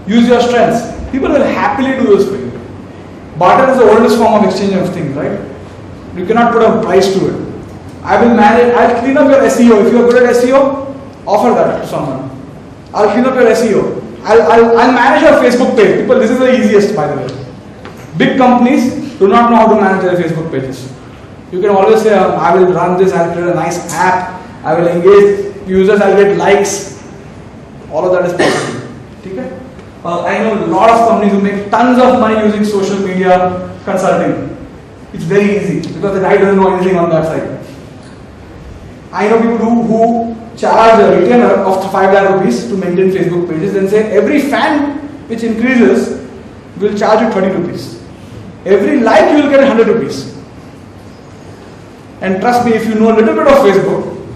Use your strengths. People will happily do this for you. Barter is the oldest form of exchange of things, right? You cannot put a price to it. I'll clean up your SEO. If you are good at SEO, offer that to someone. I'll clean up your SEO. I'll manage your Facebook page. People, this is the easiest, by the way. Big companies do not know how to manage their Facebook pages. You can always say, I will run this, I'll create a nice app, I will engage users, I'll get likes. All of that is possible. Okay? I know a lot of companies who make tons of money using social media consulting. It's very easy because the guy doesn't know anything on that side. I know people who charge a retainer of 5 lakh rupees to maintain Facebook pages and say every fan which increases will charge you 30 rupees. Every like you will get 100 rupees. And trust me, if you know a little bit of Facebook,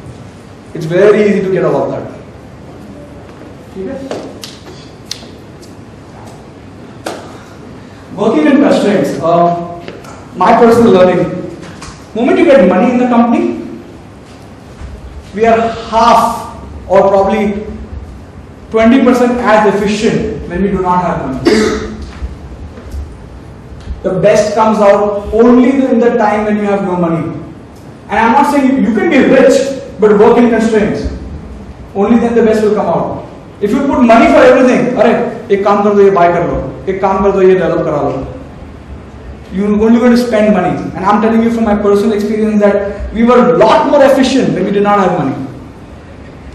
it's very easy to get all of that. Okay? Working in constraints. My personal learning. Moment you get money in the company, we are half or probably 20% as efficient when we do not have money. The best comes out only in the time when you have no money. And I'm not saying you can be rich, but work in constraints. Only then the best will come out. If you put money for everything, अरे एक काम कर दो ये buy कर लो, एक काम कर दो ये develop करा लो. You're only going to spend money. And I'm telling you from my personal experience that we were a lot more efficient when we did not have money.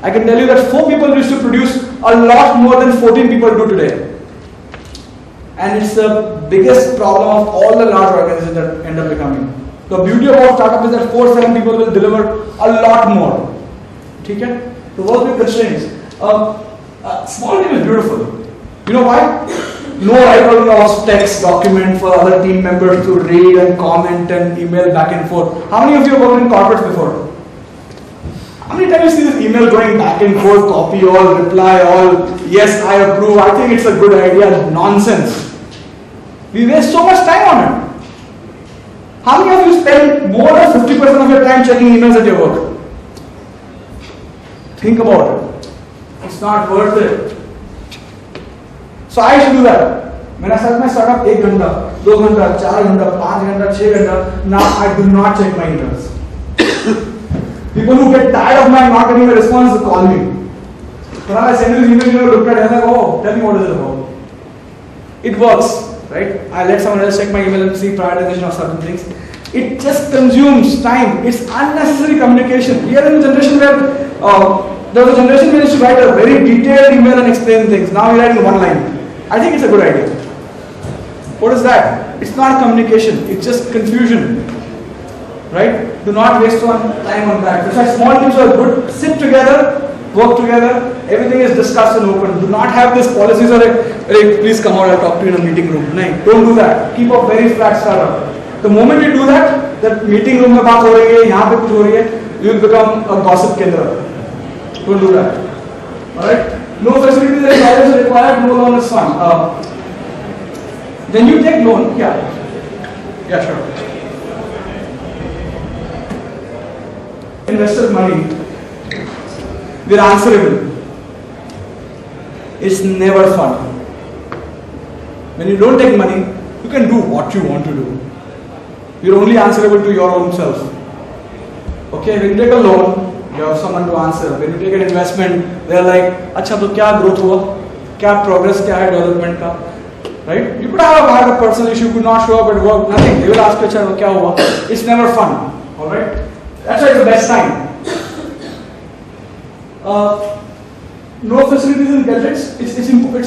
I can tell you that 4 people used to produce a lot more than 14 people do today. And it's the biggest problem of all the large organizations that end up becoming. The beauty of our startup is that 4-7 people will deliver a lot more. Okay? To work with constraints. Small team is beautiful. You know why? No writing of text document for other team members to read and comment and email back and forth. How many of you have worked in corporates before? How many times you see this email going back and forth, copy all, reply all, yes, I approve, I think it's a good idea, nonsense. We waste so much time on it. How many of you spend more than 50% of your time checking emails at your work? Think about it. It's not worth it. So I used to do that. When I started my startup, 1 घंटा, 2 घंटा, 4 घंटा, 5 घंटा, 6 घंटा, now I do not check my emails. People who get tired of my not getting a response call me. When I send you this email, you look at it and like, oh, tell me what is it about. It works, right? I let someone else check my email and see prioritization of certain things. It just consumes time. It's unnecessary communication. We are in a generation where there was a generation where you used to write a very detailed email and explain things. Now we write in one line. I think it's a good idea. What is that? It's not communication. It's just confusion. Right? Do not waste time on that. That's why small teams are good. Sit together, work together. Everything is discussed and open. Do not have these policies or please come out, I'll talk to you in a meeting room. No, don't do that. Keep a very flat startup. The moment you do that, that meeting room में बात हो रही है, यहाँ पे कुछ हो रही है, you will become a gossip kendra. Don't do that. Alright? No facilities and guidance are required, no loan is fine. Then you take loan, yeah sure. Investors' money. we're answerable. It's never fun. When you don't take money, you can do what you want to do. You're only answerable to your own self. Okay, when you take a loan, you have someone to answer. When you take an investment, they're like, "Acha, to kya growth hua? Kya progress? Kya hai development ka?" Right? You could have had a personal issue, could not show up at work, nothing. They will ask you, "Acha, kya hua?" It's never fun. All right? That's why it's the best time. No facilities and gadgets. It's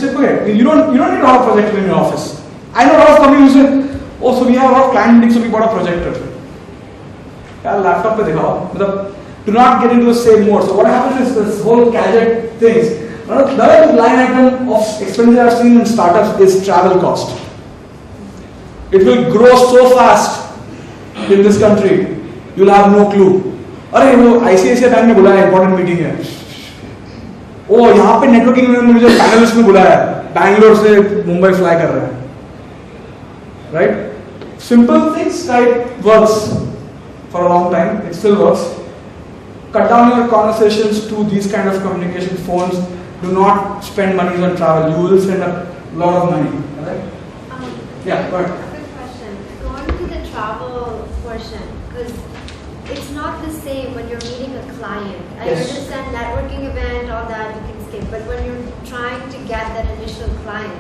okay. You don't need to have a projector in your office. I know a lot of companies who say, "Oh, so we have a lot of client meetings, so we bought a projector." Yeah, laptop pe dikhao. Do not get into the same mode. So what happens is this whole gadget things. Another line item of expenditure I've seen in startups is travel cost. It will grow so fast in this country, you'll have no clue. अरे वो ICICI bank में बुलाया important meeting है. ओ यहाँ पे networking में मुझे panelist में बुलाया है. बैंगलोर से मुंबई फ्लाई कर रहा है. Right? Simple things like works for a long time. It still works. Cut down your conversations to these kind of communication phones. Do not spend money on travel. You will spend a lot of money. Right? Yeah, go ahead. A quick question. Going to the travel portion, because it's not the same when you're meeting a client. I understand networking event, all that you can skip, but when you're trying to get that initial client,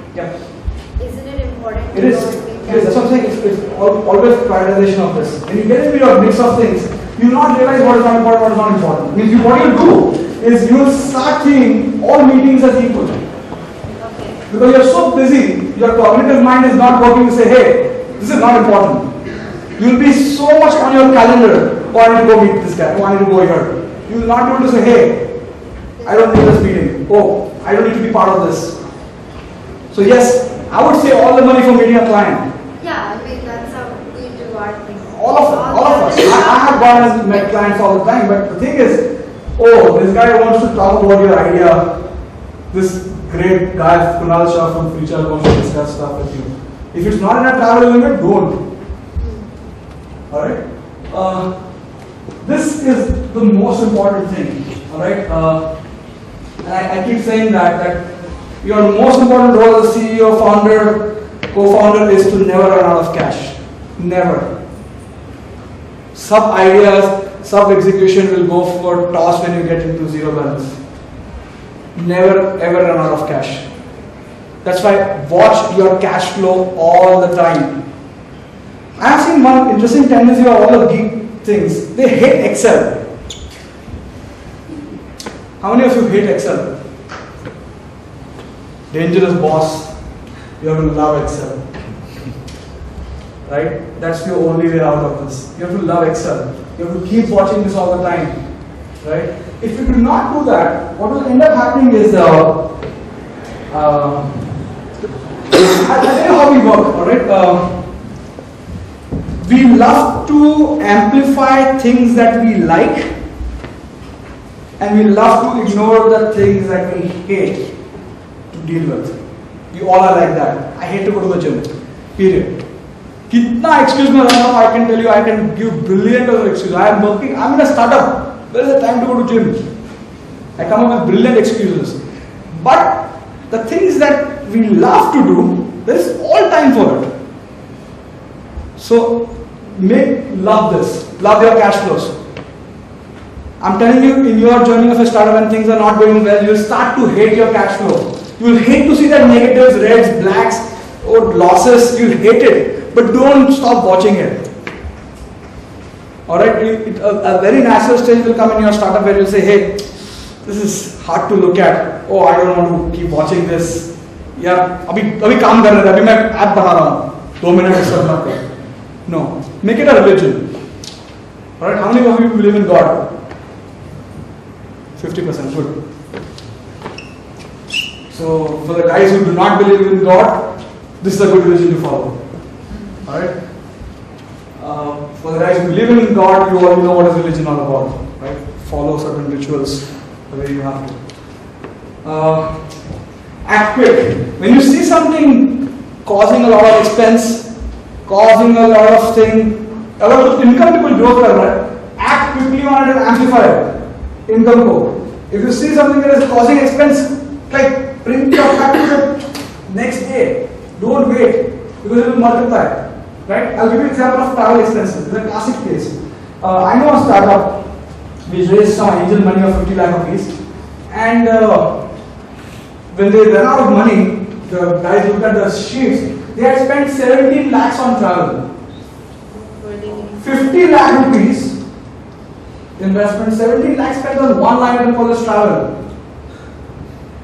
isn't it important to It is. That's what I'm saying. It's always prioritization of this. When you get into your mix of things, you will not realize what is not important, what is not important. Means what you do is you will start seeing all meetings as equal. Because you're so busy, your cognitive mind is not working to say, "Hey, this is not important." You will be so much on your calendar. "Oh, I need to go meet this guy. Oh, I need to go here." You will not be able to say, "Hey, I don't need this meeting. Oh, I don't need to be part of this." So yes, I would say all the money for meeting a client. Yeah, I mean that's how we do our thing. All of us. I have gone and met clients all the time, but the thing is, oh, this guy wants to talk about your idea. This great guy, Kunal Shah from Future, wants to discuss stuff with you. If it's not in a travel element, don't. Alright? This is the most important thing. Alright? And I keep saying that your most important role as CEO, founder, co-founder is to never run out of cash. Never. Sub ideas, sub execution will go for toss when you get into zero balance. Never ever run out of cash. That's why watch your cash flow all the time. I have seen one interesting tendency of all the geek things. They hate Excel. How many of you hate Excel? Dangerous boss. You have to love Excel. Right? That's the only way out of this. You have to love Excel. You have to keep watching this all the time. Right? If you do not do that, what will end up happening is I'll tell you how we work. Alright? We love to amplify things that we like, and we love to ignore the things that we hate to deal with. We all are like that. I hate to go to the gym. Period. Kitna excuse me, I can tell you, I can give brilliant of excuses. I'm in a startup. There is a time to go to gym. I come up with brilliant excuses. But the things that we love to do, there is all time for it. So love this. Love your cash flows. I'm telling you, in your journey of a startup, when things are not going well, you'll start to hate your cash flow. You'll hate to see that negatives, reds, blacks, or losses. You'll hate it. But don't stop watching it. Alright, a very natural stage will come in your startup where you'll say, "Hey, this is hard to look at. Oh, I don't want to keep watching this. Yeah, अभी काम कर रहे थे, अभी मैं app बना रहा हूँ. 2 minutes डिस्टर्ब मत करो." No, make it a religion. Alright, how many of you believe in God? 50%, good. So, for the guys who do not believe in God, this is a good religion to follow. Alright? For the guys who believe in God, you already know what is religion all about. Right? Follow certain rituals the way you have to. Act quick. When you see something causing a lot of expense, causing a lot of thing, अगर तो income भी कोई growth कर रहा है, act quickly on it and amplify it. Income को. If you see something that is causing expense, like print your factor the next day. Don't wait because it will multiply. Right? I'll give you an example of travel expenses. This is a classic case. I know a startup which raised some angel money of 50 lakh rupees, and when they ran out of money, the guys looked at the sheets. They had spent 17 lakhs on travel. 50 lakh rupees investment, 17 lakhs spent on one line item for this travel.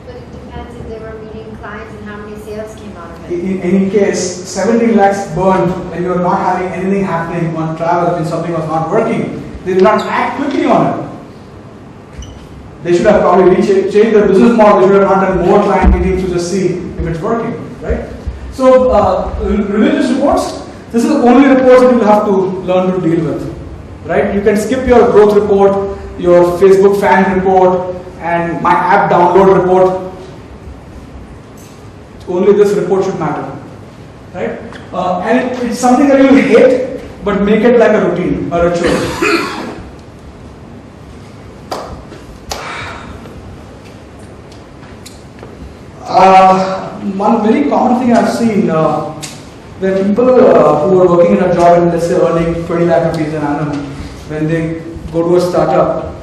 But it depends if they were meeting clients and how many sales came out of it. In any case, 17 lakhs burned when you are not having anything happening on travel, when something was not working. They did not act quickly on it. They should have probably changed their business model. They should have not done more client meetings to just see if it's working, right? So, religious reports, this is the only reports that you have to learn to deal with, right? You can skip your growth report, your Facebook fan report, and my app download report. Only this report should matter, right? And it's something that you hate, but make it like a routine, a ritual. One very common thing I've seen where people who are working in a job and let's say earning 20 lakh rupees an annum, when they go to a startup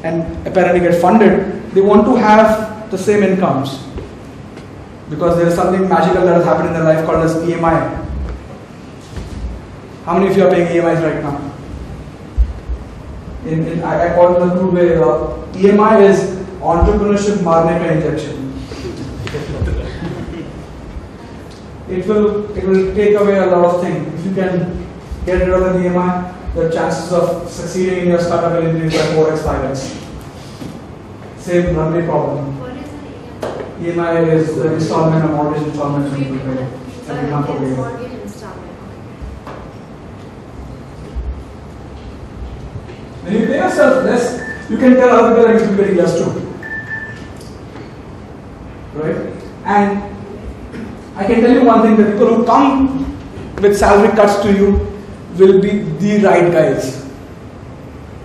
and apparently get funded, they want to have the same incomes because there is something magical that has happened in their life called as EMI. How many of you are paying EMIs right now? I call it the group where EMI is entrepreneurship marne ka injection. It will take away a lot of things. If you can get rid of the EMI, the chances of succeeding in your startup will increase by 4x, 5x. Same runway problem. What is an EMI? EMI is the installment or mortgage installment. Every month of the year. Mortgage installment. When you pay yourself less, you can tell other people that you should be getting less too. Right? And I can tell you one thing, the people who come with salary cuts to you will be the right guys.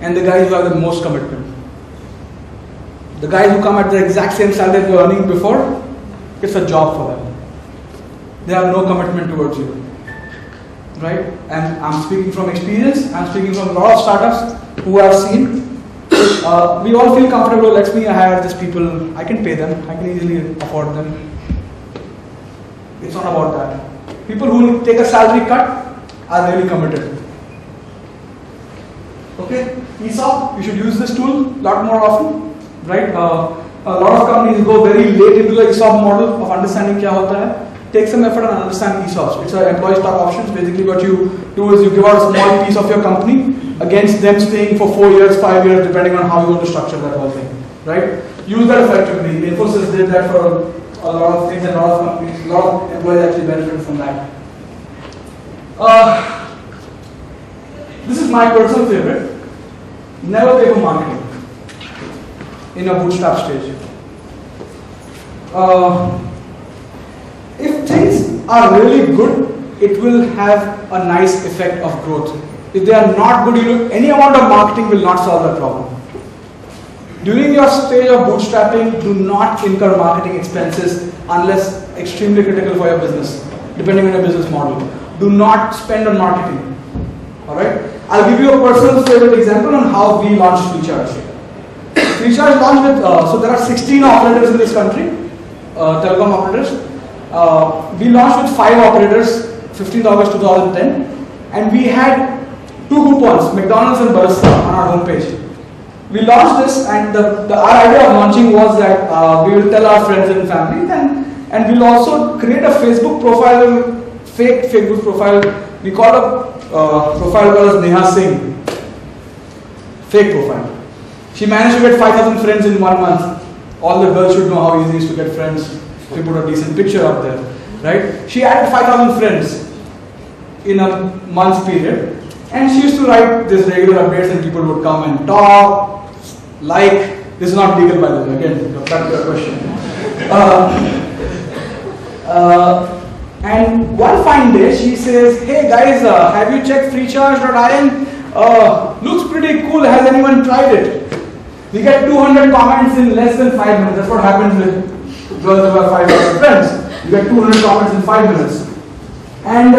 And the guys who have the most commitment. The guys who come at the exact same salary that you were earning before, it's a job for them. They have no commitment towards you. Right? And I'm speaking from experience, I'm speaking from a lot of startups who I've seen. We all feel comfortable, let me hire these people, I can pay them, I can easily afford them. It's not about that. People who take a salary cut are really committed. Okay, ESOP, you should use this tool a lot more often, right? A lot of companies go very late into the ESOP model of understanding kya hota hai. Take some effort and understand ESOPs. It's an employee stock options. Basically what you do is you give out a small piece of your company against them staying for 4 years, 5 years, depending on how you want to structure that whole thing, right? Use that effectively. Infosys did that for a lot of things and a lot of companies, a lot of employees actually benefit from that. This is my personal favorite. Never pay for marketing in a bootstrap stage. If things are really good, it will have a nice effect of growth. If they are not good, any amount of marketing will not solve that problem. During your stage of bootstrapping, do not incur marketing expenses unless extremely critical for your business, depending on your business model. Do not spend on marketing. Alright? I'll give you a personal favorite example on how we launched Freecharge. Freecharge launched with, so there are 16 operators in this country, telecom operators. We launched with 5 operators, 15th August 2010, and we had 2 coupons, McDonald's and Barista, on our homepage. We launched this, and our idea of launching was that we will tell our friends and family, and we'll also create a Facebook profile, fake Facebook profile. We call a profile called as Neha Singh, fake profile. She managed to get 5,000 friends in 1 month. All the girls should know how easy it is to get friends. We put a decent picture up there, right? She added 5,000 friends in a month's period, and she used to write these regular updates, and people would come and talk, like. This is not legal, by the way. Again, back to your question. And one fine day, she says, "Hey guys, have you checked freecharge.in? Looks pretty cool. Has anyone tried it?" We get 200 comments in less than 5 minutes. That's what happens with girls who have 5,000 friends. You get 200 comments in 5 minutes. And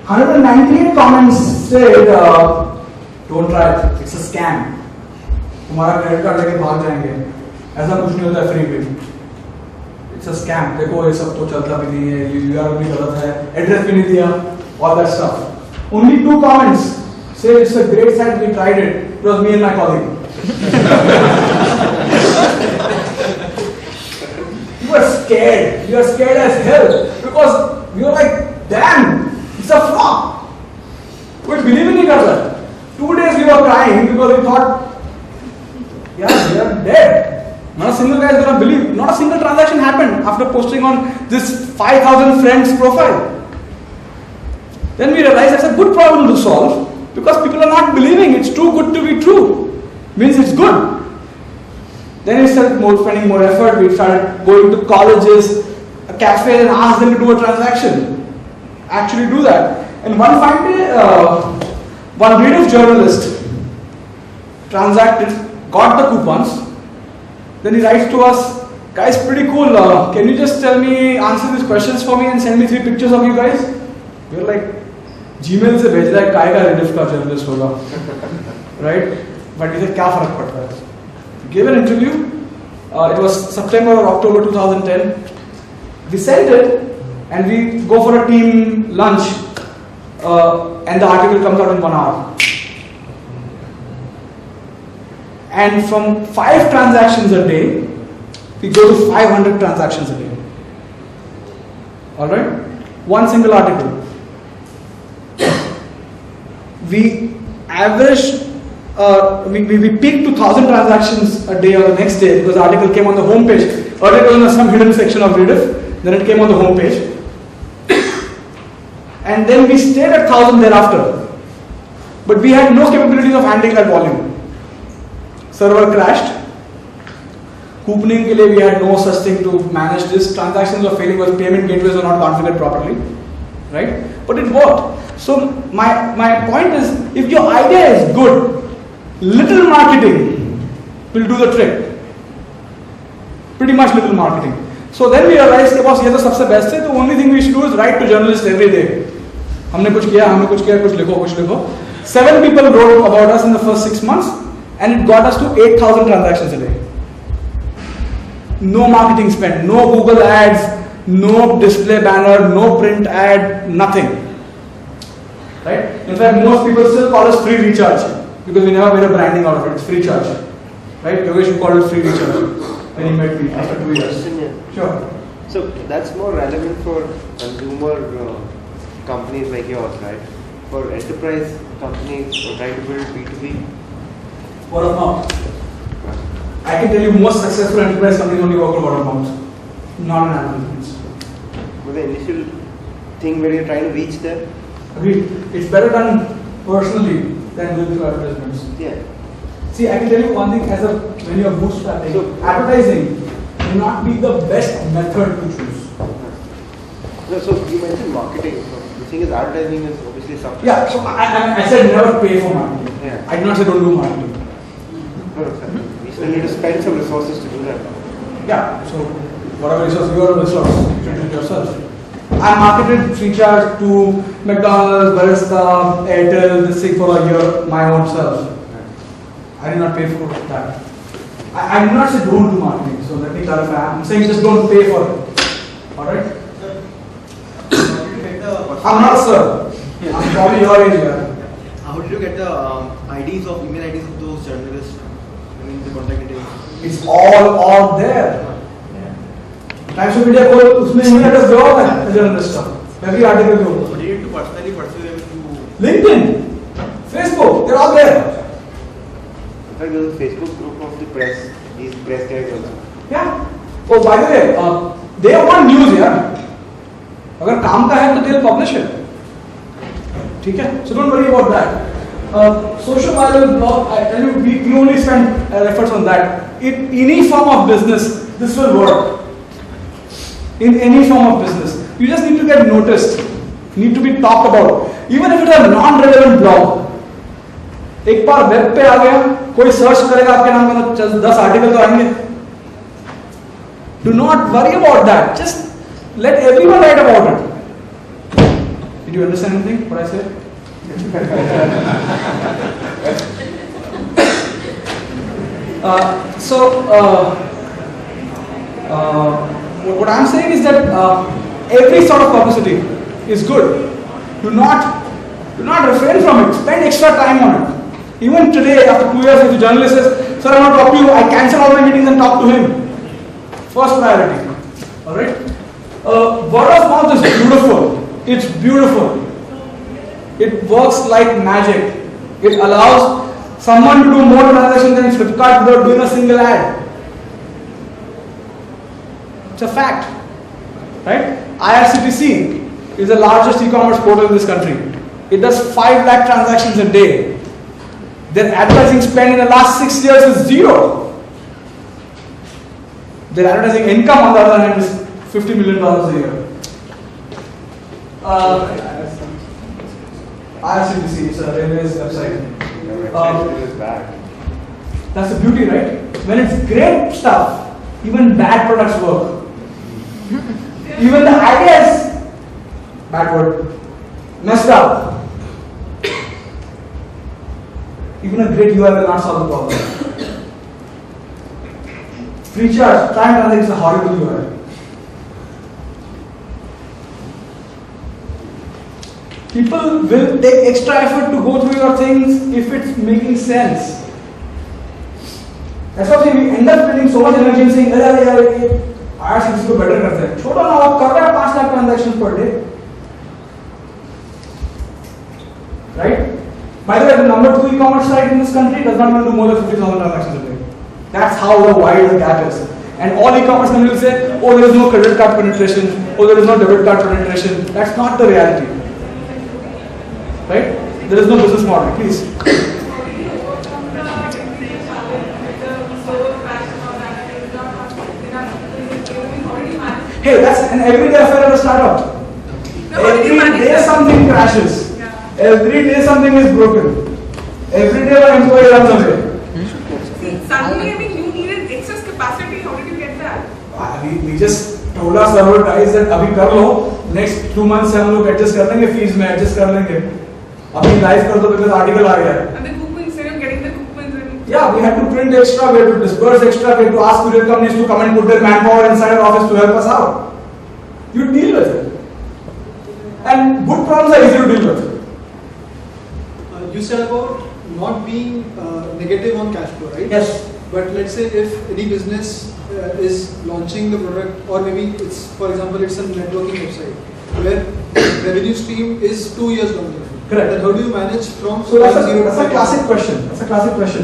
198 comments said, don't try it, it's a scam. तुम्हारा credit card लेके भाग जाएंगे. ऐसा कुछ नहीं होता है free में. It's a scam. देखो ये सब तो चलता भी नहीं है. URL भी गलत है. Address भी नहीं दिया. All that stuff. Only 2 comments say it's a great site. We tried it. It was me and my colleague. You are scared. You are scared as hell because you are like, damn, it's a flop. But believe in it, 2 days we were crying because we thought, yeah, we are dead. Not a single guy is going to believe. Not a single transaction happened after posting on this 5,000 friends profile. Then we realized that's a good problem to solve because people are not believing. It's too good to be true. Means it's good. Then we started spending more effort. We started going to colleges, a cafe, and asked them to do a transaction. Actually do that. And one fine day, one native journalist transacted, got the coupons. Then he writes to us, guys, pretty cool. Can you just answer these questions for me and send me 3 pictures of you guys? We're like, Gmail से भेज रहा है काय का Rediff का journalist होगा, right? But इसे क्या फर्क पड़ता है? Gave an interview. It was September or October 2010. We sent it, and we go for a team lunch, and the article comes out in 1 hour. And from 5 transactions a day, we go to 500 transactions a day. All right, one single article. We averaged. We peaked to 1,000 transactions a day on the next day because the article came on the home page. Earlier it was in some hidden section of Rediff, then it came on the home page. And then we stayed at 1,000 thereafter. But we had no capabilities of handling that volume. Server crashed. Couponing ke liye we had no such thing to manage this. Transactions were failing because payment gateways were not configured properly. Right? But it worked. So my point is, if your idea is good, little marketing will do the trick. Pretty much little marketing. So then we realized that boss, ये तो सबसे best है. The only thing we should do is write to journalists every day. हमने कुछ किया, कुछ लिखो. 7 people wrote about us in the first 6 months, and it got us to 8,000 transactions a day. No marketing spend, no Google ads, no display banner, no print ad, nothing. Right? In fact, most people still call us free recharge because we never made a branding out of it. It's free charge. Right? Yogesh called it free recharge when he met me after 2 years. Sure. So that's more relevant for consumer companies like yours, right? For enterprise companies trying to build B2B. Word of mouth. I can tell you most successful enterprise companies only work on word of mouth, not an advertisements. But the initial thing where you're trying to reach them. Agreed. It's better done personally than doing through advertisements. Yeah. See, I can tell you one thing when you're bootstrapping, advertising may not be the best method to choose. No, so you mentioned marketing. So the thing is, advertising is obviously something. Yeah, so I said never pay for marketing. Yeah. I did not say don't do marketing. No, we still need to spend some resources to do that. Yeah, so whatever resource you are a resource, you should do it yourself. I marketed free charge to McDonald's, Barista, Airtel, this thing for a year, my own self. I did not pay for that. I did not say don't do marketing, so let me clarify. I'm saying just don't pay for it. Alright? I'm not a sir. I'm probably your age here. How did you get the IDs of email IDs of those journalists? I mean, the contact details. It's all there. Times of India को उसमें email address दिया हुआ है journalist का. Every article के ऊपर. But you need to personally pursue them through LinkedIn, Facebook, they're all there. In fact, there's a Facebook group of the press. These press guys also. Yeah. Oh, by the way, they want news यार. अगर काम का है तो they'll publish it. ठीक है? So don't worry about that. Social viral blog, I tell you, we only spend efforts on that. In any form of business, this will work. In any form of business, you just need to get noticed. Need to be talked about. Even if it's a non-relevant blog. एक बार web पे आ गया, कोई search करेगा आपके नाम का तो 10 article तो आएंगे. Do not worry about that. Just let everyone write about it. Did you understand anything what I said? What I'm saying is that every sort of publicity is good. Do not refrain from it. Spend extra time on it. Even today, after 2 years, if the journalist says, "Sir, I want to talk to you," I cancel all my meetings and talk to him. First priority. All right. Word of mouth is beautiful. It's beautiful. It works like magic. It allows someone to do more transactions than Flipkart without doing a single ad. It's a fact, right? IRCTC is the largest e-commerce portal in this country. It does 5 lakh transactions a day. Their advertising spend in the last 6 years is 0. Their advertising income, on the other hand, is $50 million a year. IRCTC is a railways website. That's the beauty, right? When it's great stuff, even bad products work. Even the idea is, bad word, messed up. Even a great UI will not solve the problem. Free charge, try and run it's a horrible UI. People will take extra effort to go through your things if it's making sense. That's why we end up spending so much energy in saying, "अरे यार ये IRCTC को better करते हैं." छोड़ो ना, आप कर रहे हैं 5 lakh transactions per day, right? By the way, the number 2 e-commerce site in this country does not even do more than 50,000 transactions a day. That's how wide the gap is. And all e-commerce companies will say, "Oh, there is no credit card penetration. Oh, there is no debit card penetration." That's not the reality. Right? There is no business model. Please. Hey, that's an everyday affair of a startup. Every day something crashes. Every day something is broken. Every day one employee runs away. Suddenly, I mean, you needed excess capacity. How did you get that? We just told our server guys that अभी कर लो. Next 2 months से हम लोग adjust कर लेंगे, fees में adjust कर लेंगे. अभी live कर दो because article आ गया है. And the coupons, instead of getting the coupons and... Yeah, we had to print extra, we had to disperse extra, we had to ask courier companies to come and put their manpower inside our office to help us out. You deal with it. And good problems are easy to deal with. You said about not being negative on cash flow, right? Yes. But let's say if any business is launching the product, or maybe it's, for example, it's a networking website where revenue stream is 2 years down the line. Correct. Then how do you manage from So that's a classic question. That's a classic question.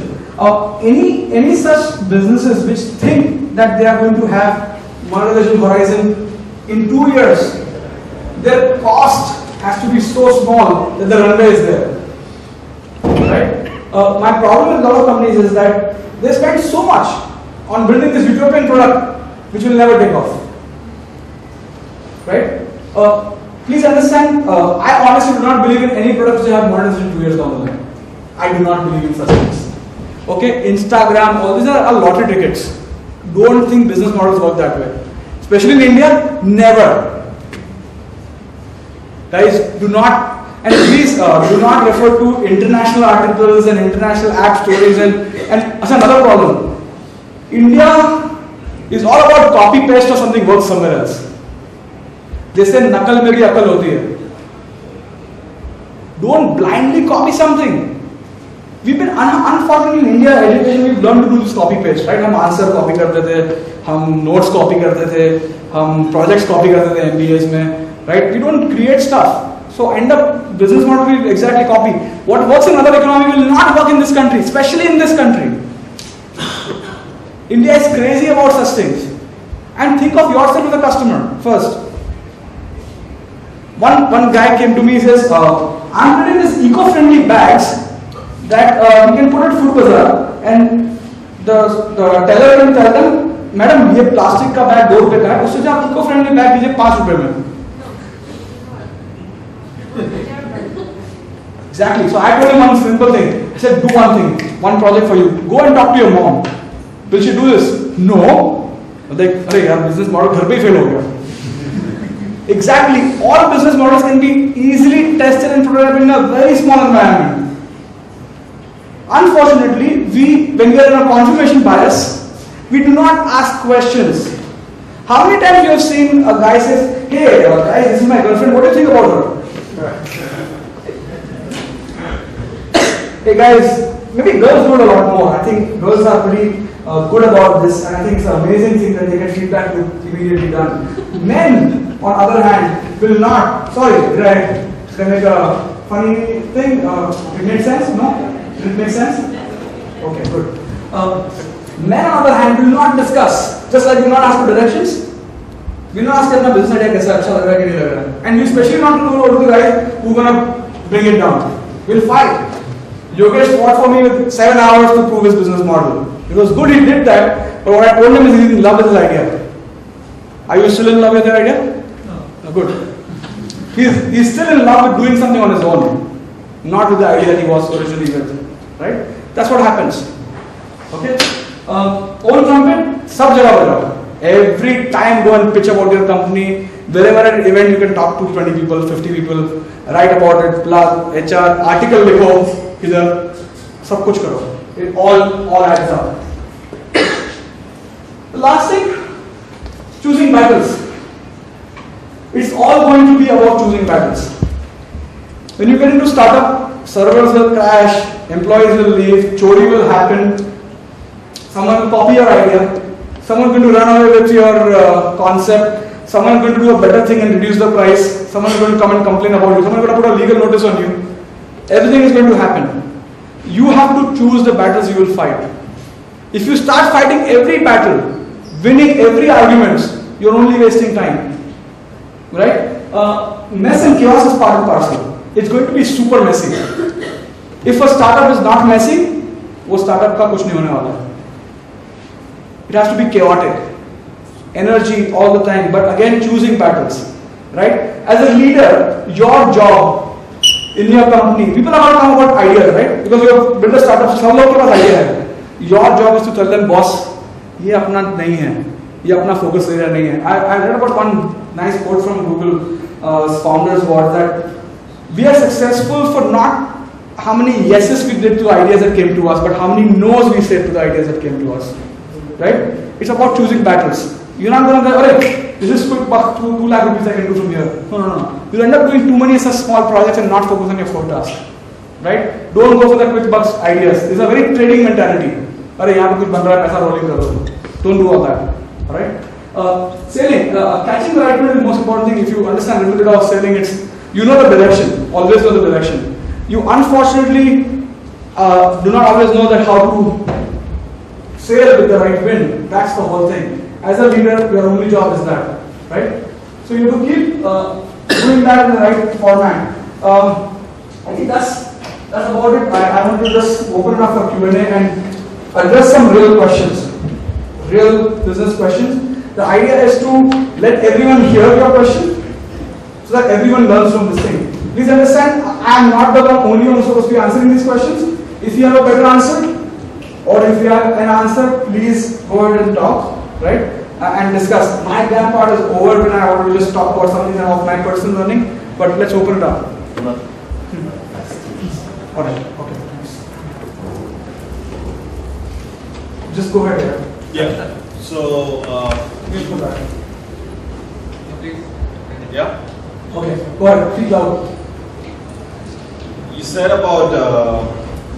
Any such businesses which think that they are going to have monetization horizon in 2 years, their cost has to be so small that the runway is there. Right? My problem with a lot of companies is that they spend so much on building this utopian product which will never take off. Right? Please understand, I honestly do not believe in any products which have monetization 2 years down the line. I do not believe in such things. Okay, Instagram, all these are lottery tickets. Don't think business models work that way. Especially in India, never. Guys, do not, and please do not refer to international articles and international app stories and that's another problem. India is all about copy paste or something works somewhere else. They say nakal mein bhi akal hoti hai. Don't blindly copy something. We've been unfortunately in India education we've learned to do this copy paste, right? हम answer copy करते थे, हम notes copy करते थे, हम projects copy करते थे MBAs में, right? We don't create stuff. So end up business model will exactly copy. What works in other economy will not work in this country, especially in this country. India is crazy about such things. And think of yourself as a customer first. One guy came to me, he says, I'm getting these eco-friendly bags that we can put at Food Bazaar, and the teller can tell them, madam, ये plastic का bag 2 रुपए का है, उससे आप eco-friendly bag दीजिए 5 रुपए में. Exactly. So I told him one simple thing. I said, do one thing, one project for you. Go and talk to your mom. Will she do this? No. Like, hey, our business model घर पे fail हो गया. Exactly. All business models can be easily tested and prototyped in a very small environment. Unfortunately, when we are in a confirmation bias, we do not ask questions. How many times you have seen a guy says, hey guys, this is my girlfriend, what do you think about her? Hey guys, maybe girls do it a lot more. I think girls are pretty good about this, and I think it's an amazing thing that they get feedback immediately done. Men, on other hand, will not. Sorry, did I make a funny thing? It made sense? No? Did it make sense? Okay, good. Men, on the other hand, will not discuss. Just like we not ask for directions, we not ask अपना business idea कैसा अच्छा लग रहा है कि नहीं लग रहा है. And you especially not to the guy who gonna bring it down. We'll fight. Yogesh fought for me with 7 hours to prove his business model. It was good he did that, but what I told him is he's in love with his idea. Are you still in love with your idea? No. Good. He's still in love with doing something on his own, not with the idea that he was originally with. Right? That's what happens. Okay? Own trumpet, sab jagah bajao. Every time go and pitch about your company. Wherever at an event you can talk to 20 people, 50 people, write about it, plus HR, article likho, idhar, sab kuch karo. It all adds up. The last thing, choosing battles. It's all going to be about choosing battles. When you get into startup, servers will crash, employees will leave, chori will happen, someone will copy your idea, someone is going to run away with your concept, someone is going to do a better thing and reduce the price, someone is going to come and complain about you, someone is going to put a legal notice on you. Everything is going to happen. You have to choose the battles you will fight. If you start fighting every battle, winning every argument, you're only wasting time. Right? Mess and chaos is part and parcel. It's going to be super messy. If a startup is not messy, वो startup का कुछ नहीं होने वाला है. It has to be chaotic, energy all the time, but again choosing battles. Right? As a leader, your job in your company, people are not talking about ideas, right? Because you have built a startup, सब लोग के पास idea है. Your job is to tell them, boss, ये अपना नहीं है, ये अपना focus area नहीं है. I read about one nice quote from Google founders was that we are successful for not how many yeses we did to ideas that came to us, but how many no's we said to the ideas that came to us. Right? It's about choosing battles. You're not going to go, okay, this is quick buck, 2 lakh rupees I can do from here. No. You'll end up doing too many such small projects and not focus on your forecast. Right? Don't go for the quick bucks ideas. This is a very trading mentality. अरे यहाँ पे कुछ बन रहा है पैसा rolling कर दो. Don't do all that. Alright? Selling, catching the right word is the most important thing. If you understand a little bit of selling, it's you know the direction. Always know the direction. You unfortunately do not always know that how to sail with the right wind. That's the whole thing. As a leader, your only job is that, right? So you have to keep doing that in the right format. I think that's about it. I want to just open it up for Q&A and address some real questions, real business questions. The idea is to let everyone hear your question so that everyone learns from this thing. Please understand, I am not the only one who is supposed to be answering these questions. If you have a better answer, or if you have an answer, please go ahead and talk, right? And discuss. My damn part is over when I want to just talk about something of my personal learning, but let's open it up. Alright, okay. Just go ahead. Yeah. So, yeah. Okay, go ahead. Speak loud. You said about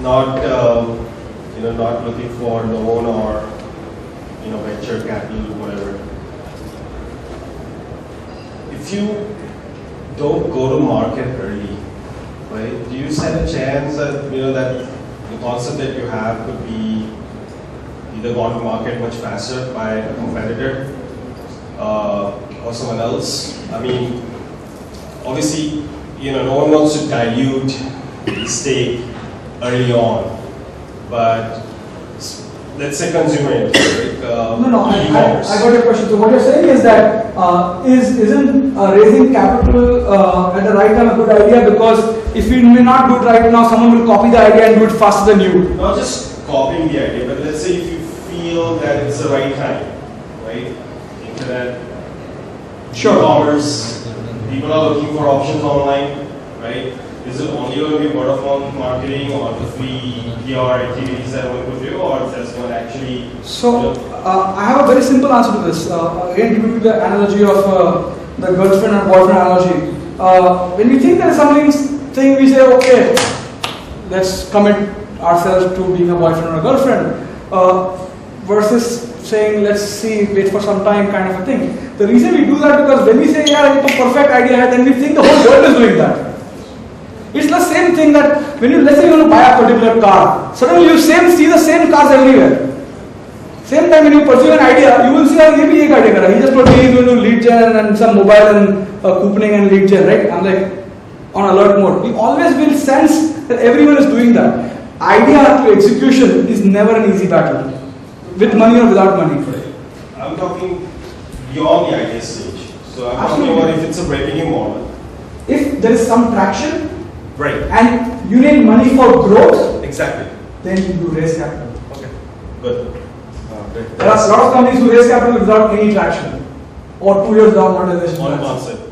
not looking for loan or venture capital, whatever. If you don't go to market early, right? Do you stand a chance that that the concept that you have could be either gone to market much faster by a competitor or someone else? I mean, obviously, no one wants to dilute the stake early on, but let's say consumer interest, No, I got your question. So what you're saying is that isn't raising capital at the right time a good idea? Because if we may not do it right now, someone will copy the idea and do it faster than you. Not just copying the idea, but let's say if you feel that it's the right time, right? Internet, e-commerce, people are looking for options online, right? Is it only going to be word of mouth marketing or the free PR activities that one could do, or that's going to actually? So I have a very simple answer to this. Again, giving you the analogy of the girlfriend and boyfriend analogy. When we think there is something, we say, okay, let's commit ourselves to being a boyfriend or a girlfriend, versus saying, let's see, wait for some time, kind of a thing. The reason we do that because when we say, yeah, it's a perfect idea, then we think the whole world is doing that. It's the same thing that when you, let's say you want to buy a particular car, suddenly you see the same cars everywhere. Same time when you pursue an idea, you will see that maybe एक idea करा. He just told me he's going to lead gen and some mobile and couponing and lead gen, right? I'm like on alert mode. We always will sense that everyone is doing that. Idea to execution is never an easy battle, with money or without money. I'm talking beyond the idea stage. So I'm talking about if it's a revenue model. If there is some traction, right, and you need money for growth, exactly, then you raise capital. Okay, good. There are a lot of companies who raise capital without any traction, or 2 years down monetization. On concept.